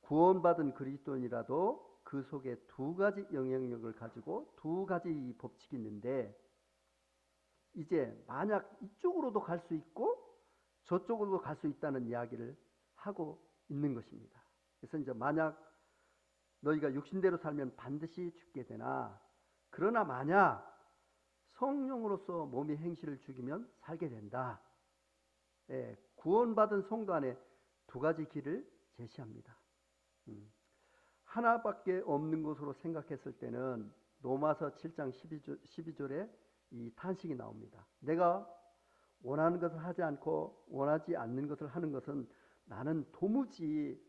구원받은 그리스도인이라도 그 속에 두 가지 영향력을 가지고 두 가지 법칙이 있는데, 이제 만약 이쪽으로도 갈 수 있고 저쪽으로도 갈 수 있다는 이야기를 하고 있는 것입니다. 그래서 이제 만약 너희가 육신대로 살면 반드시 죽게 되나, 그러나 만약 성령으로서 몸의 행실을 죽이면 살게 된다. 예, 구원받은 성도 안에 두 가지 길을 제시합니다. 하나밖에 없는 것으로 생각했을 때는 로마서 7장 12절에 이 탄식이 나옵니다. 내가 원하는 것을 하지 않고 원하지 않는 것을 하는 것은 나는 도무지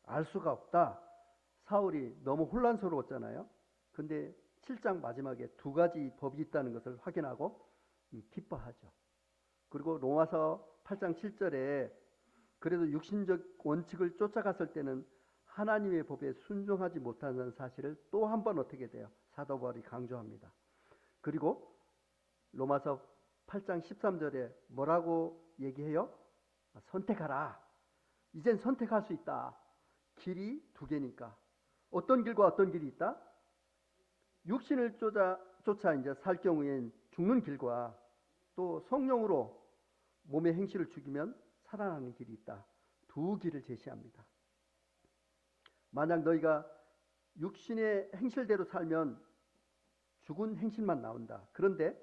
알 수가 없다. 사울이 너무 혼란스러웠잖아요. 근데 7장 마지막에 두 가지 법이 있다는 것을 확인하고 기뻐하죠. 그리고 로마서 8장 7절에 그래도 육신적 원칙을 쫓아갔을 때는 하나님의 법에 순종하지 못하는 사실을 또 한 번 어떻게 돼요? 사도 바울이 강조합니다. 그리고 로마서 8장 13절에 뭐라고 얘기해요? 선택하라. 이젠 선택할 수 있다. 길이 두 개니까. 어떤 길과 어떤 길이 있다? 육신을 쫓아 이제 살 경우엔 죽는 길과 또 성령으로 몸의 행실을 죽이면 살아나는 길이 있다. 두 길을 제시합니다. 만약 너희가 육신의 행실대로 살면 죽은 행실만 나온다. 그런데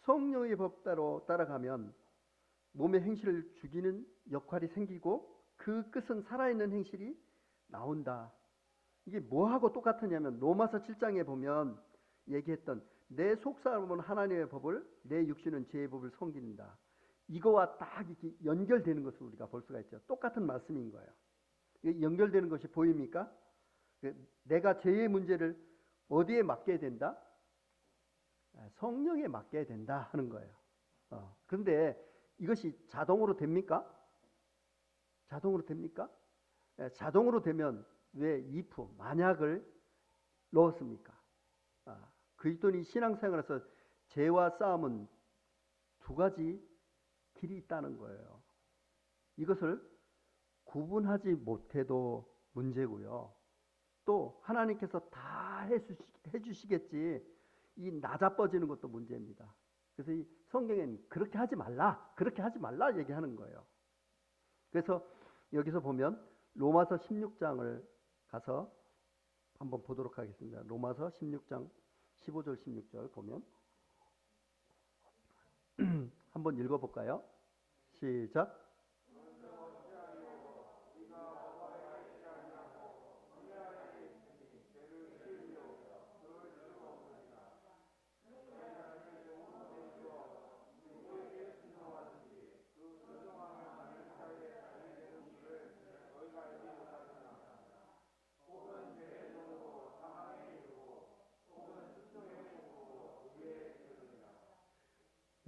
성령의 법대로 따라가면 몸의 행실을 죽이는 역할이 생기고 그 끝은 살아있는 행실이 나온다. 이게 뭐하고 똑같으냐면 로마서 7장에 보면 얘기했던 내 속사람은 하나님의 법을, 내 육신은 죄의 법을 섬긴다. 이거와 딱 이렇게 연결되는 것을 우리가 볼 수가 있죠. 똑같은 말씀인 거예요. 연결되는 것이 보입니까? 내가 죄의 문제를 어디에 맡겨야 된다? 성령에 맡겨야 된다 하는 거예요. 그런데 이것이 자동으로 됩니까? 자동으로 됩니까? 자동으로 되면 왜 if, 만약을 넣었습니까? 그리스도인이 신앙생활에서 죄와 싸움은 두 가지 길이 있다는 거예요. 이것을 구분하지 못해도 문제고요. 또 하나님께서 다 해주시겠지, 이 나자빠지는 것도 문제입니다. 그래서 이 성경에는 그렇게 하지 말라, 그렇게 하지 말라 얘기하는 거예요. 그래서 여기서 보면 로마서 16장을 가서 한번 보도록 하겠습니다. 로마서 16장 15절 16절 보면 한번 읽어볼까요? 시작.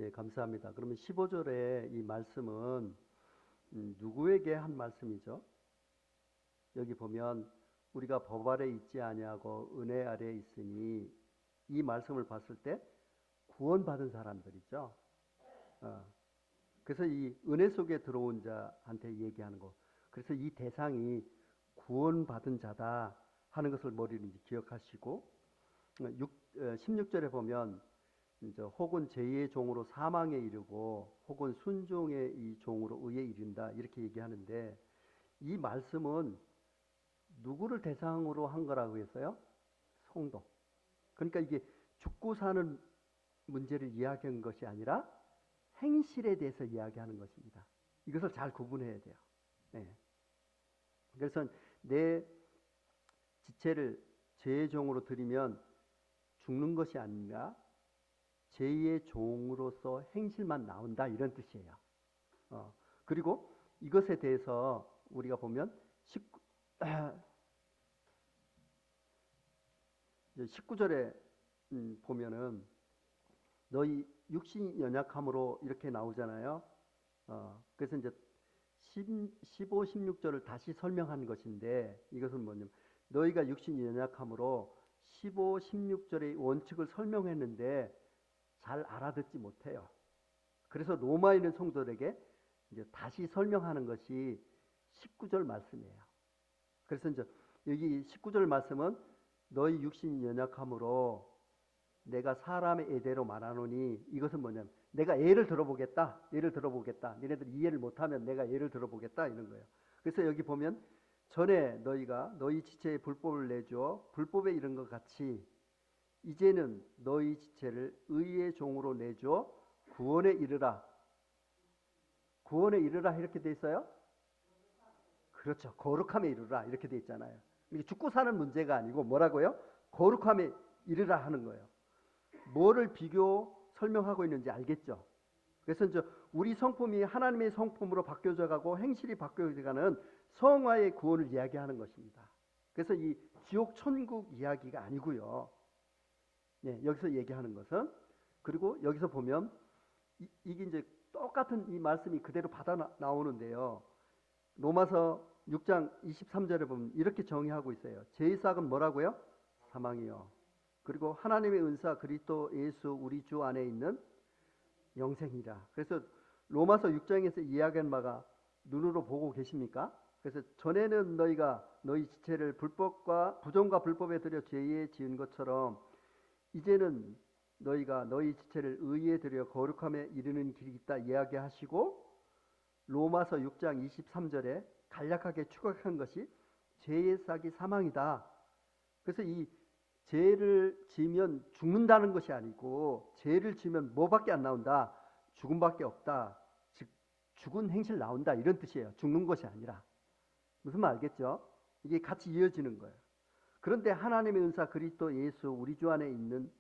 예, 감사합니다. 그러면 15절의 이 말씀은 누구에게 한 말씀이죠? 여기 보면 우리가 법 아래 있지 아니하고 은혜 아래 있으니, 이 말씀을 봤을 때 구원받은 사람들이죠. 그래서 이 은혜 속에 들어온 자한테 얘기하는 거. 그래서 이 대상이 구원받은 자다 하는 것을 머리로 기억하시고, 16절에 보면 이제 혹은 제2의 종으로 사망에 이르고 혹은 순종의 이 종으로 의에 이른다 이렇게 얘기하는데, 이 말씀은 누구를 대상으로 한 거라고 했어요? 성도. 그러니까 이게 죽고 사는 문제를 이야기한 것이 아니라 행실에 대해서 이야기하는 것입니다. 이것을 잘 구분해야 돼요. 네. 그래서 내 지체를 죄의 종으로 들이면 죽는 것이 아니라 제2의 종으로서 행실만 나온다 이런 뜻이에요. 그리고 이것에 대해서 우리가 보면 19절에 보면은 너희 육신이 연약함으로 이렇게 나오잖아요. 그래서 이제 15, 16절을 다시 설명한 것인데, 이것은 뭐냐면 너희가 육신이 연약함으로 15, 16절의 원칙을 설명했는데 잘 알아듣지 못해요. 그래서 로마에 있는 성도들에게 이제 다시 설명하는 것이 19절 말씀이에요. 그래서 이제 여기 19절 말씀은 너희 육신이 연약함으로 내가 사람의 애대로 말하노니, 이것은 뭐냐면 내가 예를 들어보겠다. 예를 들어보겠다. 너희들 이해를 못하면 내가 예를 들어보겠다 이런 거예요. 그래서 여기 보면 전에 너희가 너희 지체에 불법을 내주어 불법에 이른 것 같이 이제는 너희 지체를 의의 종으로 내주어 구원에 이르라. 구원에 이르라 이렇게 돼 있어요? 그렇죠. 거룩함에 이르라 이렇게 돼 있잖아요. 이게 죽고 사는 문제가 아니고 뭐라고요? 거룩함에 이르라 하는 거예요. 뭐를 비교 설명하고 있는지 알겠죠? 그래서 이제 우리 성품이 하나님의 성품으로 바뀌어져 가고 행실이 바뀌어져 가는 성화의 구원을 이야기하는 것입니다. 그래서 이 지옥 천국 이야기가 아니고요. 네, 여기서 얘기하는 것은, 그리고 여기서 보면 이게 이제 똑같은 이 말씀이 그대로 받아 나오는데요. 로마서 6장 23절에 보면 이렇게 정의하고 있어요. 죄의 삭은 뭐라고요? 사망이요. 그리고 하나님의 은사 그리스도 예수 우리 주 안에 있는 영생이라. 그래서 로마서 6장에서 이야기한 바가 눈으로 보고 계십니까? 그래서 전에는 너희가 너희 지체를 불법과 부정과 불법에 들여 죄에 지은 것처럼 이제는 너희가 너희 지체를 의에 들여 거룩함에 이르는 길이 있다 이야기하시고, 로마서 6장 23절에 간략하게 추격한 것이 죄의 삭이 사망이다. 그래서 이 죄를 지으면 죽는다는 것이 아니고 죄를 지으면 뭐밖에 안 나온다? 죽음밖에 없다. 즉 죽은 행실 나온다 이런 뜻이에요. 죽는 것이 아니라. 무슨 말 알겠죠? 이게 같이 이어지는 거예요. 그런데 하나님의 은사 그리스도 예수 우리 주 안에 있는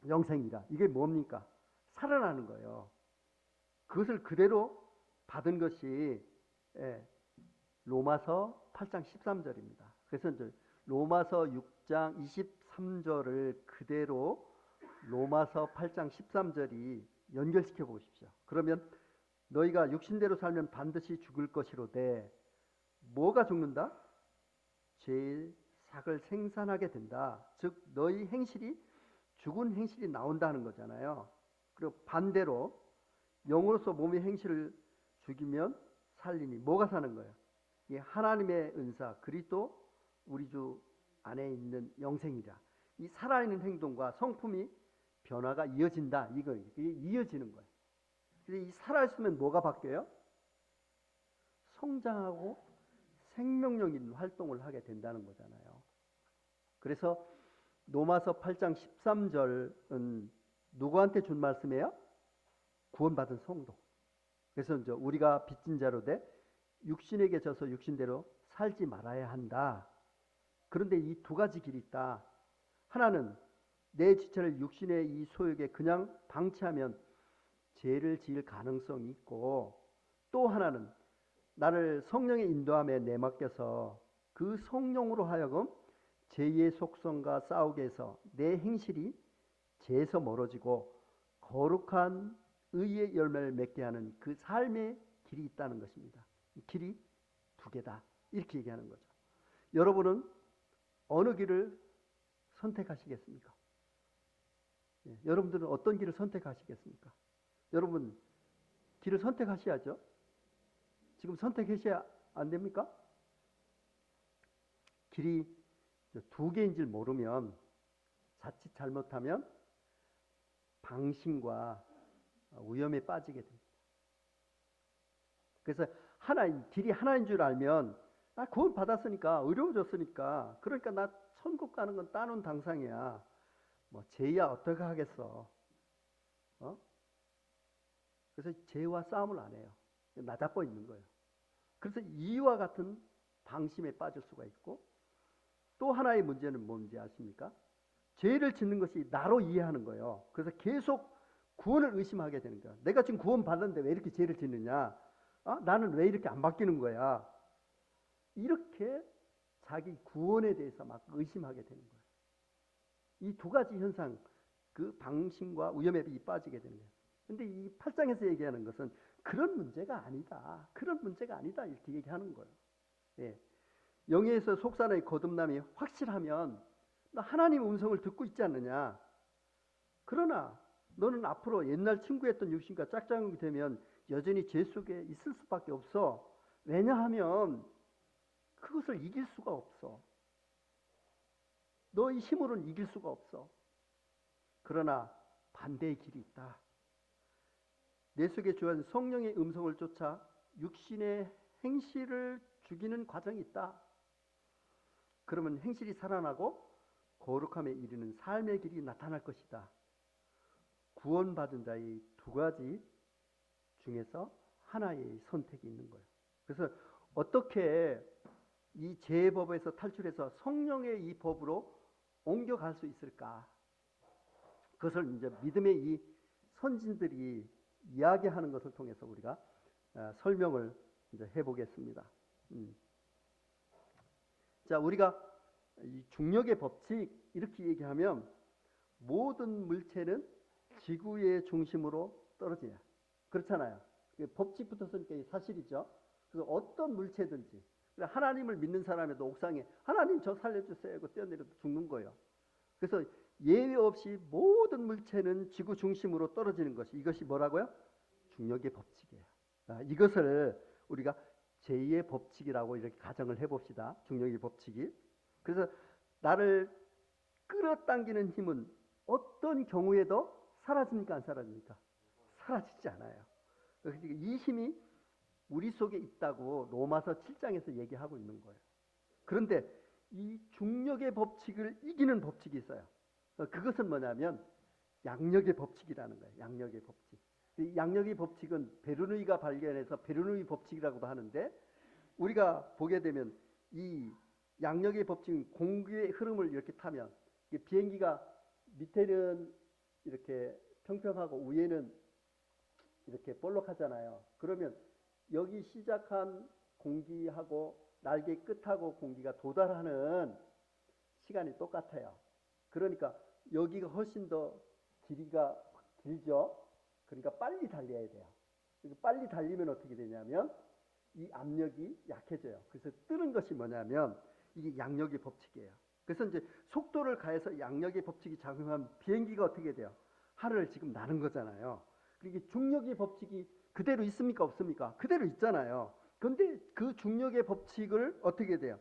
영생이라. 이게 뭡니까? 살아나는 거예요. 그것을 그대로 받은 것이 로마서 8장 13절입니다. 그래서 이제 로마서 6장 23절을 그대로 로마서 8장 13절이 연결시켜 보십시오. 그러면 너희가 육신대로 살면 반드시 죽을 것이로되 뭐가 죽는다? 죄의 삭을 생산하게 된다. 즉 너희 행실이 죽은 행실이 나온다는 거잖아요. 그리고 반대로 영으로서 몸의 행실을 죽이면 살리니 뭐가 사는 거예요? 이 하나님의 은사 그리스도 우리 주 안에 있는 영생이라. 이 살아있는 행동과 성품이 변화가 이어진다. 이게 이어지는 거예요. 그래서 이 살아있으면 뭐가 바뀌어요? 성장하고 생명력 있는 활동을 하게 된다는 거잖아요. 그래서 로마서 8장 13절은 누구한테 준 말씀이에요? 구원받은 성도. 그래서 이제 우리가 빚진 자로 돼 육신에게 져서 육신대로 살지 말아야 한다. 그런데 이 두 가지 길이 있다. 하나는 내 지체를 육신의 이 소욕에 그냥 방치하면 죄를 지을 가능성이 있고, 또 하나는 나를 성령의 인도함에 내맡겨서 그 성령으로 하여금 죄의 속성과 싸우게 해서 내 행실이 죄에서 멀어지고 거룩한 의의 열매를 맺게 하는 그 삶의 길이 있다는 것입니다. 이 길이 두 개다. 이렇게 얘기하는 거죠. 여러분은 어느 길을 선택하시겠습니까? 여러분들은 어떤 길을 선택하시겠습니까? 여러분 길을 선택하셔야죠. 지금 선택하셔야 안 됩니까? 길이 두 개인 줄 모르면 자칫 잘못하면 방심과 위험에 빠지게 됩니다. 그래서 길이 하나인 줄 알면 구원 받았으니까 의로워졌으니까 그러니까 나 천국 가는 건 따놓은 당상이야. 뭐 죄야 어떻게 하겠어? 그래서 죄와 싸움을 안 해요. 나잡고 있는 거예요. 그래서 이와 같은 방심에 빠질 수가 있고, 또 하나의 문제는 뭔지 아십니까? 죄를 짓는 것이 나로 이해하는 거예요. 그래서 계속 구원을 의심하게 되는 거야. 내가 지금 구원 받았는데 왜 이렇게 죄를 짓느냐? 나는 왜 이렇게 안 바뀌는 거야? 이렇게 자기 구원에 대해서 막 의심하게 되는 거예요. 이 두 가지 현상, 그 방심과 위험에 빠지게 되는 거예요. 근데 이 8장에서 얘기하는 것은 그런 문제가 아니다. 그런 문제가 아니다. 이렇게 얘기하는 거예요. 예. 영예에서 속사의 거듭남이 확실하면 너 하나님 음성을 듣고 있지 않느냐. 그러나 너는 앞으로 옛날 친구였던 육신과 짝짝이 되면 여전히 죄 속에 있을 수밖에 없어. 왜냐하면 그것을 이길 수가 없어. 너의 힘으로는 이길 수가 없어. 그러나 반대의 길이 있다. 내 속에 주한 성령의 음성을 쫓아 육신의 행실을 죽이는 과정이 있다. 그러면 행실이 살아나고 거룩함에 이르는 삶의 길이 나타날 것이다. 구원받은 자의 두 가지 중에서 하나의 선택이 있는 거예요. 그래서 어떻게 이 죄의 법에서 탈출해서 성령의 이 법으로 옮겨갈 수 있을까? 그것을 이제 믿음의 이 선진들이 이야기하는 것을 통해서 우리가 설명을 이제 해보겠습니다. 자, 우리가 이 중력의 법칙 이렇게 얘기하면 모든 물체는 지구의 중심으로 떨어져요. 그렇잖아요. 법칙 붙었으니까 사실이죠. 그래서 어떤 물체든지 하나님을 믿는 사람에도 옥상에 하나님 저 살려주세요 하고 뛰어내려도 죽는 거예요. 그래서 예외 없이 모든 물체는 지구 중심으로 떨어지는 것이 이것이 뭐라고요? 중력의 법칙이에요. 이것을 우리가 제2의 법칙이라고 이렇게 가정을 해봅시다. 중력의 법칙이. 그래서 나를 끌어당기는 힘은 어떤 경우에도 사라집니까? 안 사라집니까? 사라지지 않아요. 이 힘이 우리 속에 있다고 로마서 7장에서 얘기하고 있는 거예요. 그런데 이 중력의 법칙을 이기는 법칙이 있어요. 그것은 뭐냐면 양력의 법칙이라는 거예요. 양력의 법칙. 이 양력의 법칙은 베르누이가 발견해서 베르누이 법칙이라고도 하는데 우리가 보게 되면 이 양력의 법칙은 공기의 흐름을 이렇게 타면 비행기가 밑에는 이렇게 평평하고 위에는 이렇게 볼록하잖아요. 그러면 여기 시작한 공기하고 날개 끝하고 공기가 도달하는 시간이 똑같아요. 그러니까 여기가 훨씬 더 길이가 길죠. 그러니까 빨리 달려야 돼요. 빨리 달리면 어떻게 되냐면 이 압력이 약해져요. 그래서 뜨는 것이 뭐냐면 이게 양력의 법칙이에요. 그래서 이제 속도를 가해서 양력의 법칙이 작용하면 비행기가 어떻게 돼요? 하늘을 지금 나는 거잖아요. 그러니까 중력의 법칙이 그대로 있습니까? 없습니까? 그대로 있잖아요. 그런데 그 중력의 법칙을 어떻게 돼요?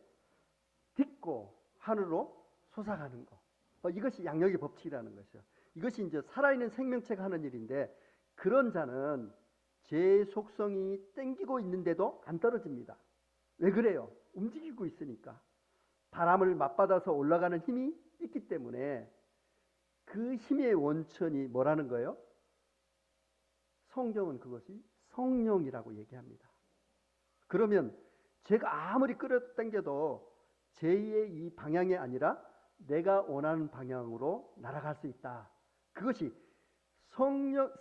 딛고 하늘로 솟아가는 거. 이것이 양력의 법칙이라는 것이죠. 이것이 이제 살아있는 생명체가 하는 일인데 그런 자는 제 속성이 땡기고 있는데도 안 떨어집니다. 왜 그래요? 움직이고 있으니까. 바람을 맞받아서 올라가는 힘이 있기 때문에 그 힘의 원천이 뭐라는 거예요? 성경은 그것이 성령이라고 얘기합니다. 그러면 제가 아무리 끌어당겨도 제2의 이 방향이 아니라 내가 원하는 방향으로 날아갈 수 있다. 그것이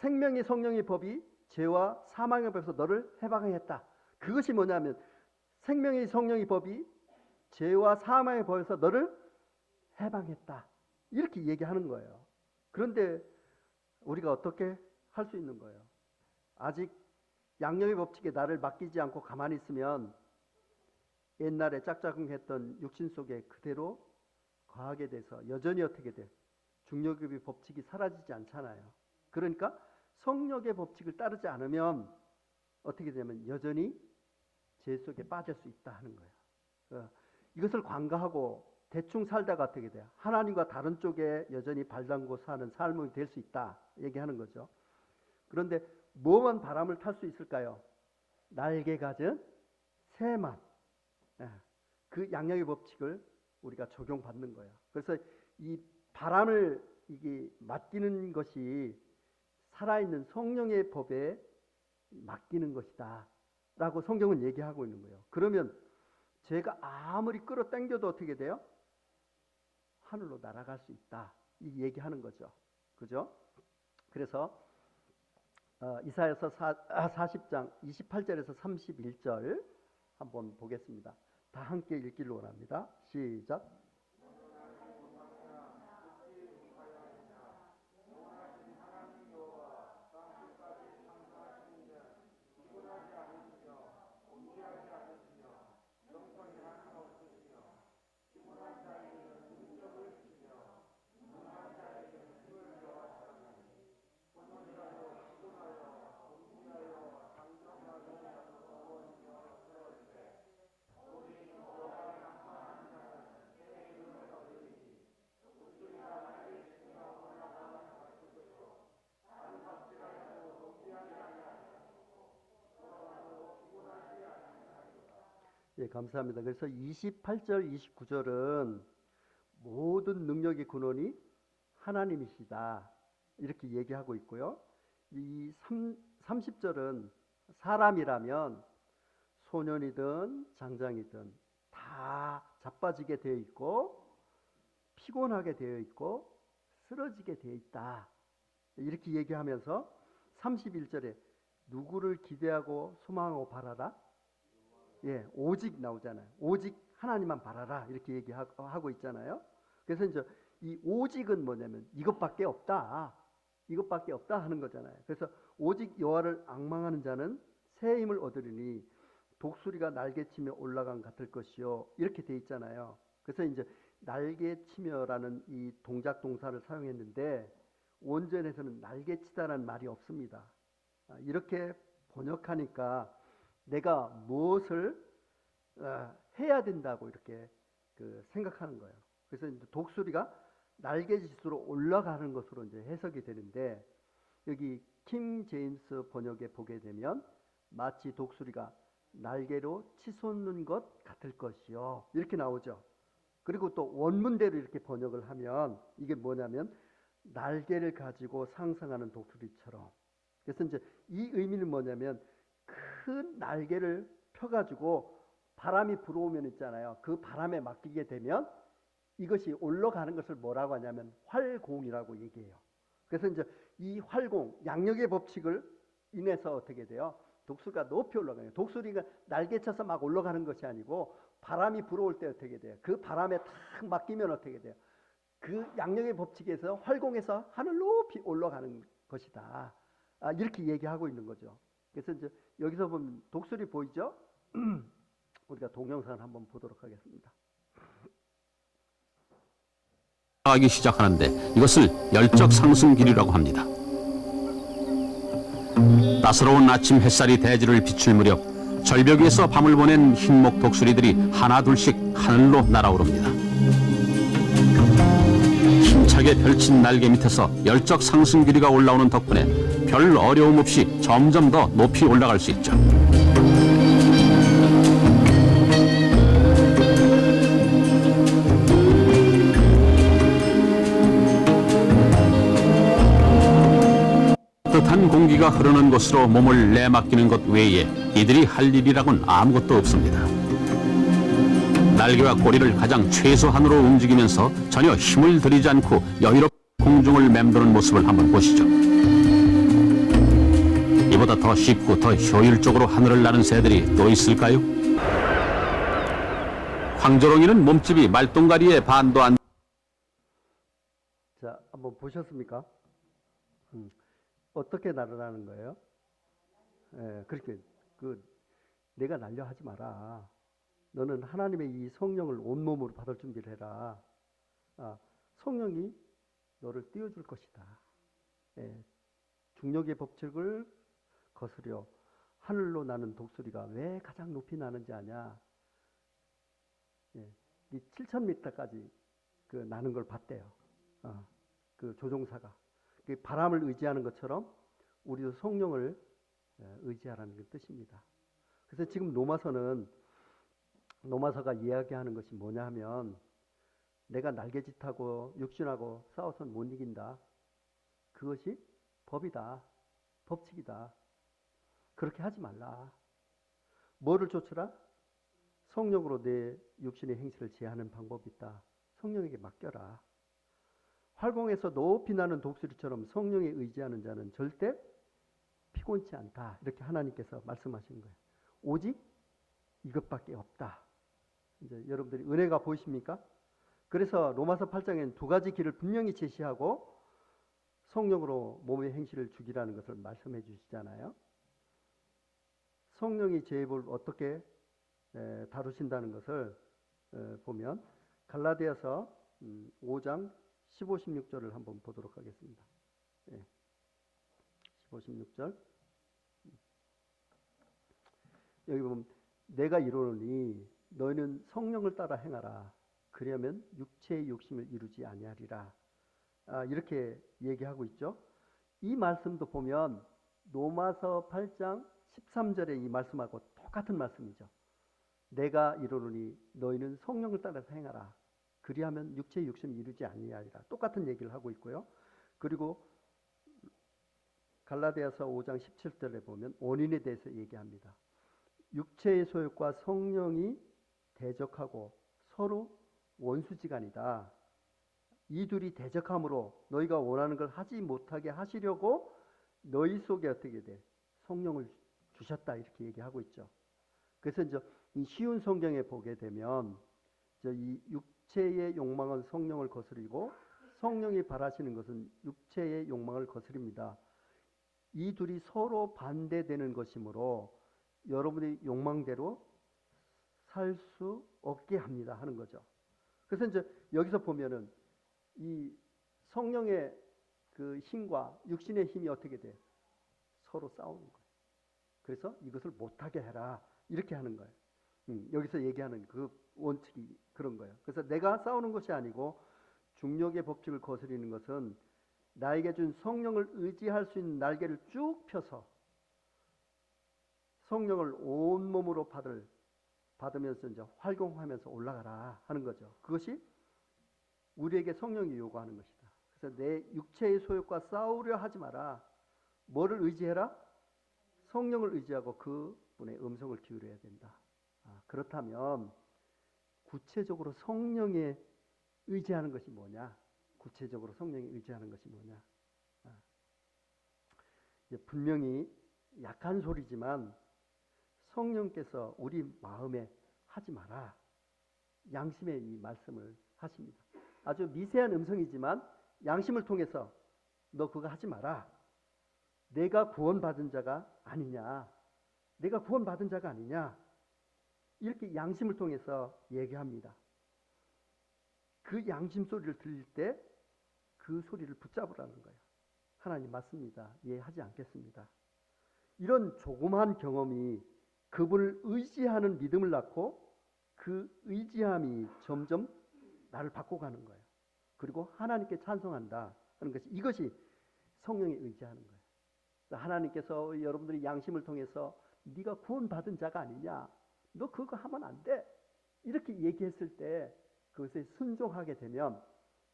생명의 성령의 법이 죄와 사망의 법에서 너를 해방했다. 그것이 뭐냐면 생명의 성령의 법이 죄와 사망의 법에서 너를 해방했다. 이렇게 얘기하는 거예요. 그런데 우리가 어떻게 할 수 있는 거예요? 아직 양력의 법칙에 나를 맡기지 않고 가만히 있으면 옛날에 짝짝꿍했던 육신 속에 그대로 거하게 돼서 여전히 어떻게 돼? 중력의 법칙이 사라지지 않잖아요. 그러니까 성령의 법칙을 따르지 않으면 어떻게 되냐면 여전히 죄 속에 빠질 수 있다 하는 거예요. 이것을 관가하고 대충 살다가 어떻게 돼요? 하나님과 다른 쪽에 여전히 발 담고 사는 삶이 될 수 있다 얘기하는 거죠. 그런데 뭐만 바람을 탈 수 있을까요? 날개 가진 새만. 그 양력의 법칙을 우리가 적용받는 거예요. 그래서 이 바람을 이게 맡기는 것이 살아있는 성령의 법에 맡기는 것이다 라고 성경은 얘기하고 있는 거예요. 그러면 제가 아무리 끌어당겨도 어떻게 돼요? 하늘로 날아갈 수 있다 이 얘기하는 거죠. 그죠? 그래서 이사야서 40장 28절에서 31절 한번 보겠습니다. 다 함께 읽기를 원합니다. 시작. 예, 감사합니다. 그래서 28절, 29절은 모든 능력의 근원이 하나님이시다. 이렇게 얘기하고 있고요. 이 30절은 사람이라면 소년이든 장장이든 다 자빠지게 되어 있고 피곤하게 되어 있고 쓰러지게 되어 있다. 이렇게 얘기하면서 31절에 누구를 기대하고 소망하고 바라라? 예, 오직 나오잖아요. 오직 하나님만 바라라. 이렇게 얘기하고 있잖아요. 그래서 이제 이 오직은 뭐냐면 이것밖에 없다. 이것밖에 없다 하는 거잖아요. 그래서 오직 여호와를 앙망하는 자는 새 힘을 얻으리니 독수리가 날개치며 올라간 같을 것이요. 이렇게 돼 있잖아요. 그래서 이제 날개치며라는 이 동작 동사를 사용했는데 원전에서는 날개치다라는 말이 없습니다. 이렇게 번역하니까 내가 무엇을 해야 된다고 이렇게 생각하는 거예요. 그래서 이제 독수리가 날개짓으로 올라가는 것으로 이제 해석이 되는데 여기 킹 제임스 번역에 보게 되면 마치 독수리가 날개로 치솟는 것 같을 것이요. 이렇게 나오죠. 그리고 또 원문대로 이렇게 번역을 하면 이게 뭐냐면 날개를 가지고 상상하는 독수리처럼. 그래서 이제 이 의미는 뭐냐면 큰 날개를 펴가지고 바람이 불어오면 있잖아요. 그 바람에 맡기게 되면 이것이 올라가는 것을 뭐라고 하냐면 활공이라고 얘기해요. 그래서 이제 이 활공, 양력의 법칙을 인해서 어떻게 돼요? 독수리가 높이 올라가요. 독수리가 날개쳐서 막 올라가는 것이 아니고 바람이 불어올 때 어떻게 돼요? 그 바람에 탁 맡기면 어떻게 돼요? 그 양력의 법칙에서 활공에서 하늘 높이 올라가는 것이다. 이렇게 얘기하고 있는 거죠. 그래서 이제 여기서 보면 독수리 보이죠? 우리가 동영상을 한번 보도록 하겠습니다. 하기 시작하는데 이것을 열적 상승길이라고 합니다. 따스러운 아침 햇살이 대지를 비출 무렵 절벽 위에서 밤을 보낸 흰목 독수리들이 하나 둘씩 하늘로 날아오릅니다. 힘차게 펼친 날개 밑에서 열적 상승 길이가 올라오는 덕분에 별 어려움 없이 점점 더 높이 올라갈 수 있죠. 따뜻한 공기가 흐르는 곳으로 몸을 내맡기는 것 외에 이들이 할 일이라고는 아무것도 없습니다. 날개와 꼬리를 가장 최소한으로 움직이면서 전혀 힘을 들이지 않고 여유롭게 공중을 맴도는 모습을 한번 보시죠. 이보다 더 쉽고 더 효율적으로 하늘을 나는 새들이 또 있을까요? 황조롱이는 몸집이 말똥가리의 반도 안. 자, 한번 보셨습니까? 어떻게 날아가는 거예요? 예, 그렇게 내가 날려 하지 마라. 너는 하나님의 이 성령을 온몸으로 받을 준비를 해라. 성령이 너를 띄워줄 것이다. 예, 중력의 법칙을 거스려 하늘로 나는 독수리가 왜 가장 높이 나는지 아냐? 예, 이 7,000m까지 나는 걸 봤대요. 그 조종사가. 바람을 의지하는 것처럼 우리도 성령을 의지하라는 뜻입니다. 그래서 지금 로마서가 이야기하는 것이 뭐냐 하면 내가 날개짓하고 육신하고 싸워서는 못 이긴다. 그것이 법이다. 법칙이다. 그렇게 하지 말라. 뭐를 쫓으라? 성령으로 내 육신의 행실을 제하는 방법이 있다. 성령에게 맡겨라. 활공에서 높이 나는 독수리처럼 성령에 의지하는 자는 절대 피곤치 않다. 이렇게 하나님께서 말씀하시는 거예요. 오직 이것밖에 없다. 이제 여러분들이 은혜가 보이십니까? 그래서 로마서 8장에는 두 가지 길을 분명히 제시하고 성령으로 몸의 행실을 죽이라는 것을 말씀해 주시잖아요. 성령이 죄를 어떻게 다루신다는 것을 보면 갈라디아서 5장 15, 16절을 한번 보도록 하겠습니다. 15, 16절. 여기 보면 내가 이르노니 너희는 성령을 따라 행하라. 그러면 육체의 욕심을 이루지 아니하리라. 이렇게 얘기하고 있죠. 이 말씀도 보면 로마서 8장 13절의 이 말씀하고 똑같은 말씀이죠. 내가 이르노니 너희는 성령을 따라서 행하라. 그리하면 육체의 욕심을 이루지 아니하리라. 똑같은 얘기를 하고 있고요. 그리고 갈라디아서 5장 17절에 보면 원인에 대해서 얘기합니다. 육체의 소욕과 성령이 대적하고 서로 원수지간이다. 이 둘이 대적함으로 너희가 원하는 걸 하지 못하게 하시려고 너희 속에 어떻게 돼? 성령을 주셨다 이렇게 얘기하고 있죠. 그래서 이제 이 쉬운 성경에 보게 되면 이 육체의 욕망은 성령을 거스리고 성령이 바라시는 것은 육체의 욕망을 거스립니다. 이 둘이 서로 반대되는 것이므로 여러분의 욕망대로 살 수 없게 합니다 하는 거죠. 그래서 이제 여기서 보면은 이 성령의 그 힘과 육신의 힘이 어떻게 돼? 서로 싸우는 거예요. 그래서 이것을 못하게 해라 이렇게 하는 거예요. 여기서 얘기하는 그 원칙이 그런 거예요. 그래서 내가 싸우는 것이 아니고 중력의 법칙을 거스리는 것은 나에게 준 성령을 의지할 수 있는 날개를 쭉 펴서 성령을 온몸으로 받으면서 이제 활공하면서 올라가라 하는 거죠. 그것이 우리에게 성령이 요구하는 것이다. 그래서 내 육체의 소욕과 싸우려 하지 마라. 뭐를 의지해라? 성령을 의지하고 그분의 음성을 기울여야 된다. 그렇다면 구체적으로 성령에 의지하는 것이 뭐냐? 구체적으로 성령에 의지하는 것이 뭐냐? 분명히 약한 소리지만 성령께서 우리 마음에 하지 마라. 양심의 이 말씀을 하십니다. 아주 미세한 음성이지만 양심을 통해서 너 그거 하지 마라. 내가 구원받은 자가 아니냐. 내가 구원받은 자가 아니냐. 이렇게 양심을 통해서 얘기합니다. 그 양심 소리를 들릴 때 그 소리를 붙잡으라는 거예요. 하나님 맞습니다. 이해하지 않겠습니다. 이런 조그마한 경험이 그분을 의지하는 믿음을 낳고 그 의지함이 점점 나를 바꿔가는 거예요. 그리고 하나님께 찬송한다 하는 것이 이것이 성령에 의지하는 거예요. 하나님께서 여러분들이 양심을 통해서 네가 구원받은 자가 아니냐. 너 그거 하면 안 돼. 이렇게 얘기했을 때 그것에 순종하게 되면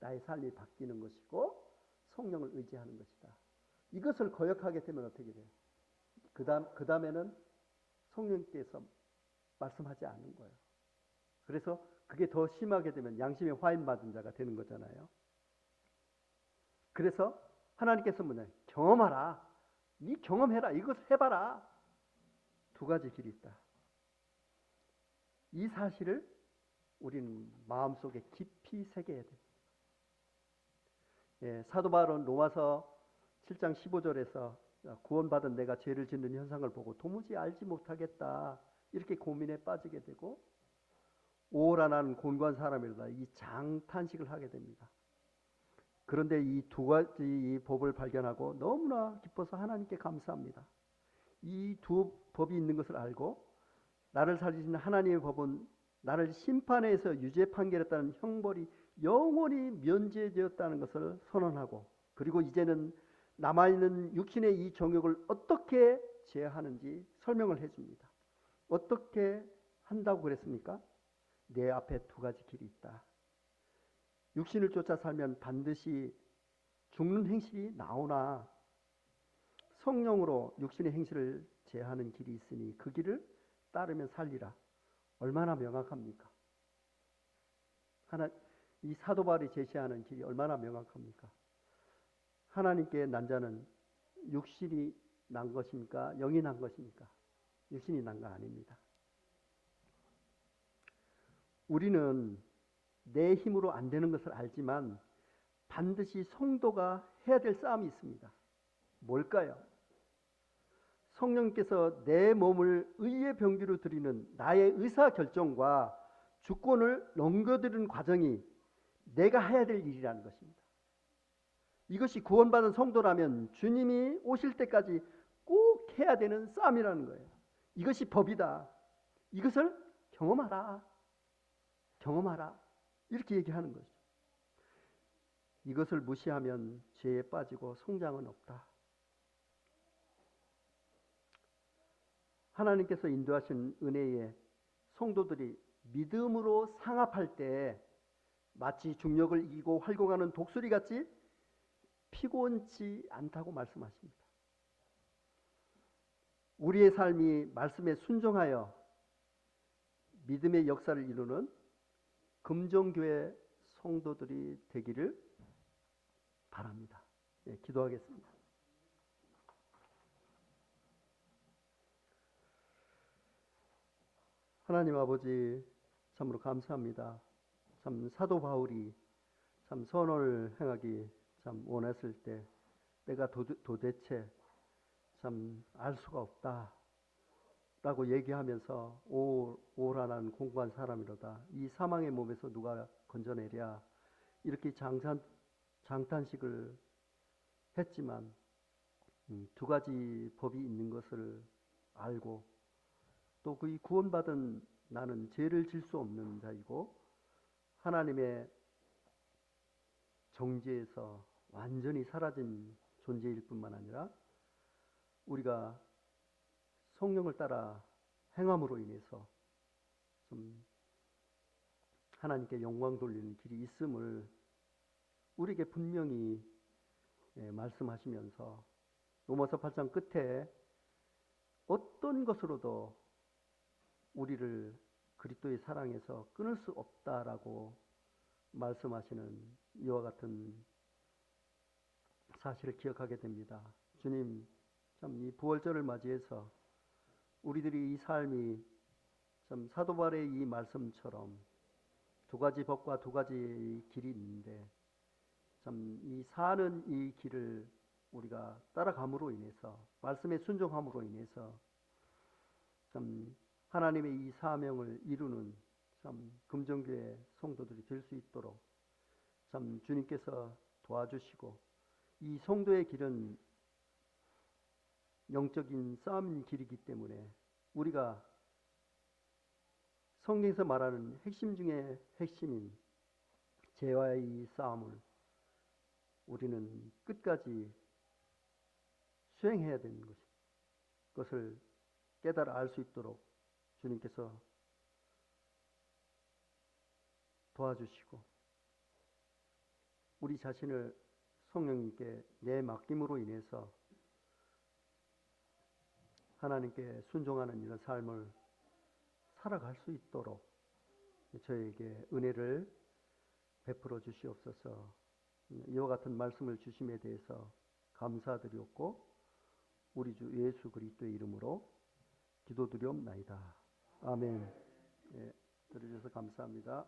나의 삶이 바뀌는 것이고 성령을 의지하는 것이다. 이것을 거역하게 되면 어떻게 돼요? 그 다음에는 성령께서 말씀하지 않는 거예요. 그래서 그게 더 심하게 되면 양심의 화인 받은 자가 되는 거잖아요. 그래서 하나님께서 뭐냐? 경험하라. 네 경험해라. 이것을 해봐라. 두 가지 길이 있다. 이 사실을 우리는 마음속에 깊이 새겨야 됩니다. 사도 바울은 로마서 7장 15절에서 구원받은 내가 죄를 짓는 현상을 보고 도무지 알지 못하겠다. 이렇게 고민에 빠지게 되고 오라 나는 곤고한 사람이다. 이 장탄식을 하게 됩니다. 그런데 이 두 가지 이 법을 발견하고 너무나 기뻐서 하나님께 감사합니다. 이 두 법이 있는 것을 알고 나를 살리시는 하나님의 법은 나를 심판에서 유죄 판결했다는 형벌이 영원히 면제되었다는 것을 선언하고 그리고 이제는 남아있는 육신의 이 정욕을 어떻게 제어하는지 설명을 해줍니다. 어떻게 한다고 그랬습니까? 내 앞에 두 가지 길이 있다. 육신을 쫓아 살면 반드시 죽는 행실이 나오나 성령으로 육신의 행실을 제어하는 길이 있으니 그 길을 따르면 살리라. 얼마나 명확합니까? 이 사도 바울이 제시하는 길이 얼마나 명확합니까? 하나님께 난 자는 육신이 난 것입니까? 영이 난 것입니까? 육신이 난 거 아닙니다. 우리는 내 힘으로 안 되는 것을 알지만 반드시 성도가 해야 될 싸움이 있습니다. 뭘까요? 성령께서 내 몸을 의의 병기로 드리는 나의 의사결정과 주권을 넘겨드리는 과정이 내가 해야 될 일이라는 것입니다. 이것이 구원받은 성도라면 주님이 오실 때까지 꼭 해야 되는 싸움이라는 거예요. 이것이 법이다. 이것을 경험하라. 경험하라. 이렇게 얘기하는 거죠. 이것을 무시하면 죄에 빠지고 성장은 없다. 하나님께서 인도하신 은혜에 성도들이 믿음으로 상합할 때 마치 중력을 이기고 활공하는 독수리 같이 피곤치 않다고 말씀하십니다. 우리의 삶이 말씀에 순종하여 믿음의 역사를 이루는 금종교회 성도들이 되기를 바랍니다. 네, 기도하겠습니다. 하나님 아버지, 참으로 감사합니다. 참 사도 바울이 참 선을 행하기 참 원했을 때 내가 도대체 참 알 수가 없다 라고 얘기하면서 오라 난 공고한 사람이로다, 이 사망의 몸에서 누가 건져내랴, 이렇게 장탄식을 했지만 두 가지 법이 있는 것을 알고 또 그 구원받은 나는 죄를 질 수 없는 자이고 하나님의 정죄에서 완전히 사라진 존재일 뿐만 아니라 우리가 성령을 따라 행함으로 인해서 좀 하나님께 영광 돌리는 길이 있음을 우리에게 분명히 말씀하시면서 로마서 8장 끝에 어떤 것으로도 우리를 그리스도의 사랑에서 끊을 수 없다라고 말씀하시는 이와 같은 사실을 기억하게 됩니다. 주님, 참 이 부활절을 맞이해서 우리들이 이 삶이 참 사도 바울의 이 말씀처럼 두 가지 법과 두 가지 길이 있는데 참 이 사는 이 길을 우리가 따라감으로 인해서 말씀에 순종함으로 인해서 참 하나님의 이 사명을 이루는 참 금종교회 성도들이 될 수 있도록 참 주님께서 도와주시고, 이 성도의 길은 영적인 싸움 길이기 때문에 우리가 성경에서 말하는 핵심 중에 핵심인 죄와의 이 싸움을 우리는 끝까지 수행해야 되는 것을 깨달아 알 수 있도록 주님께서 도와주시고 우리 자신을 성령님께 내맡김으로 인해서 하나님께 순종하는 이런 삶을 살아갈 수 있도록 저에게 은혜를 베풀어 주시옵소서. 이와 같은 말씀을 주심에 대해서 감사드리옵고 우리 주 예수 그리스도의 이름으로 기도드리옵나이다. 아멘. 예, 들어주셔서 감사합니다.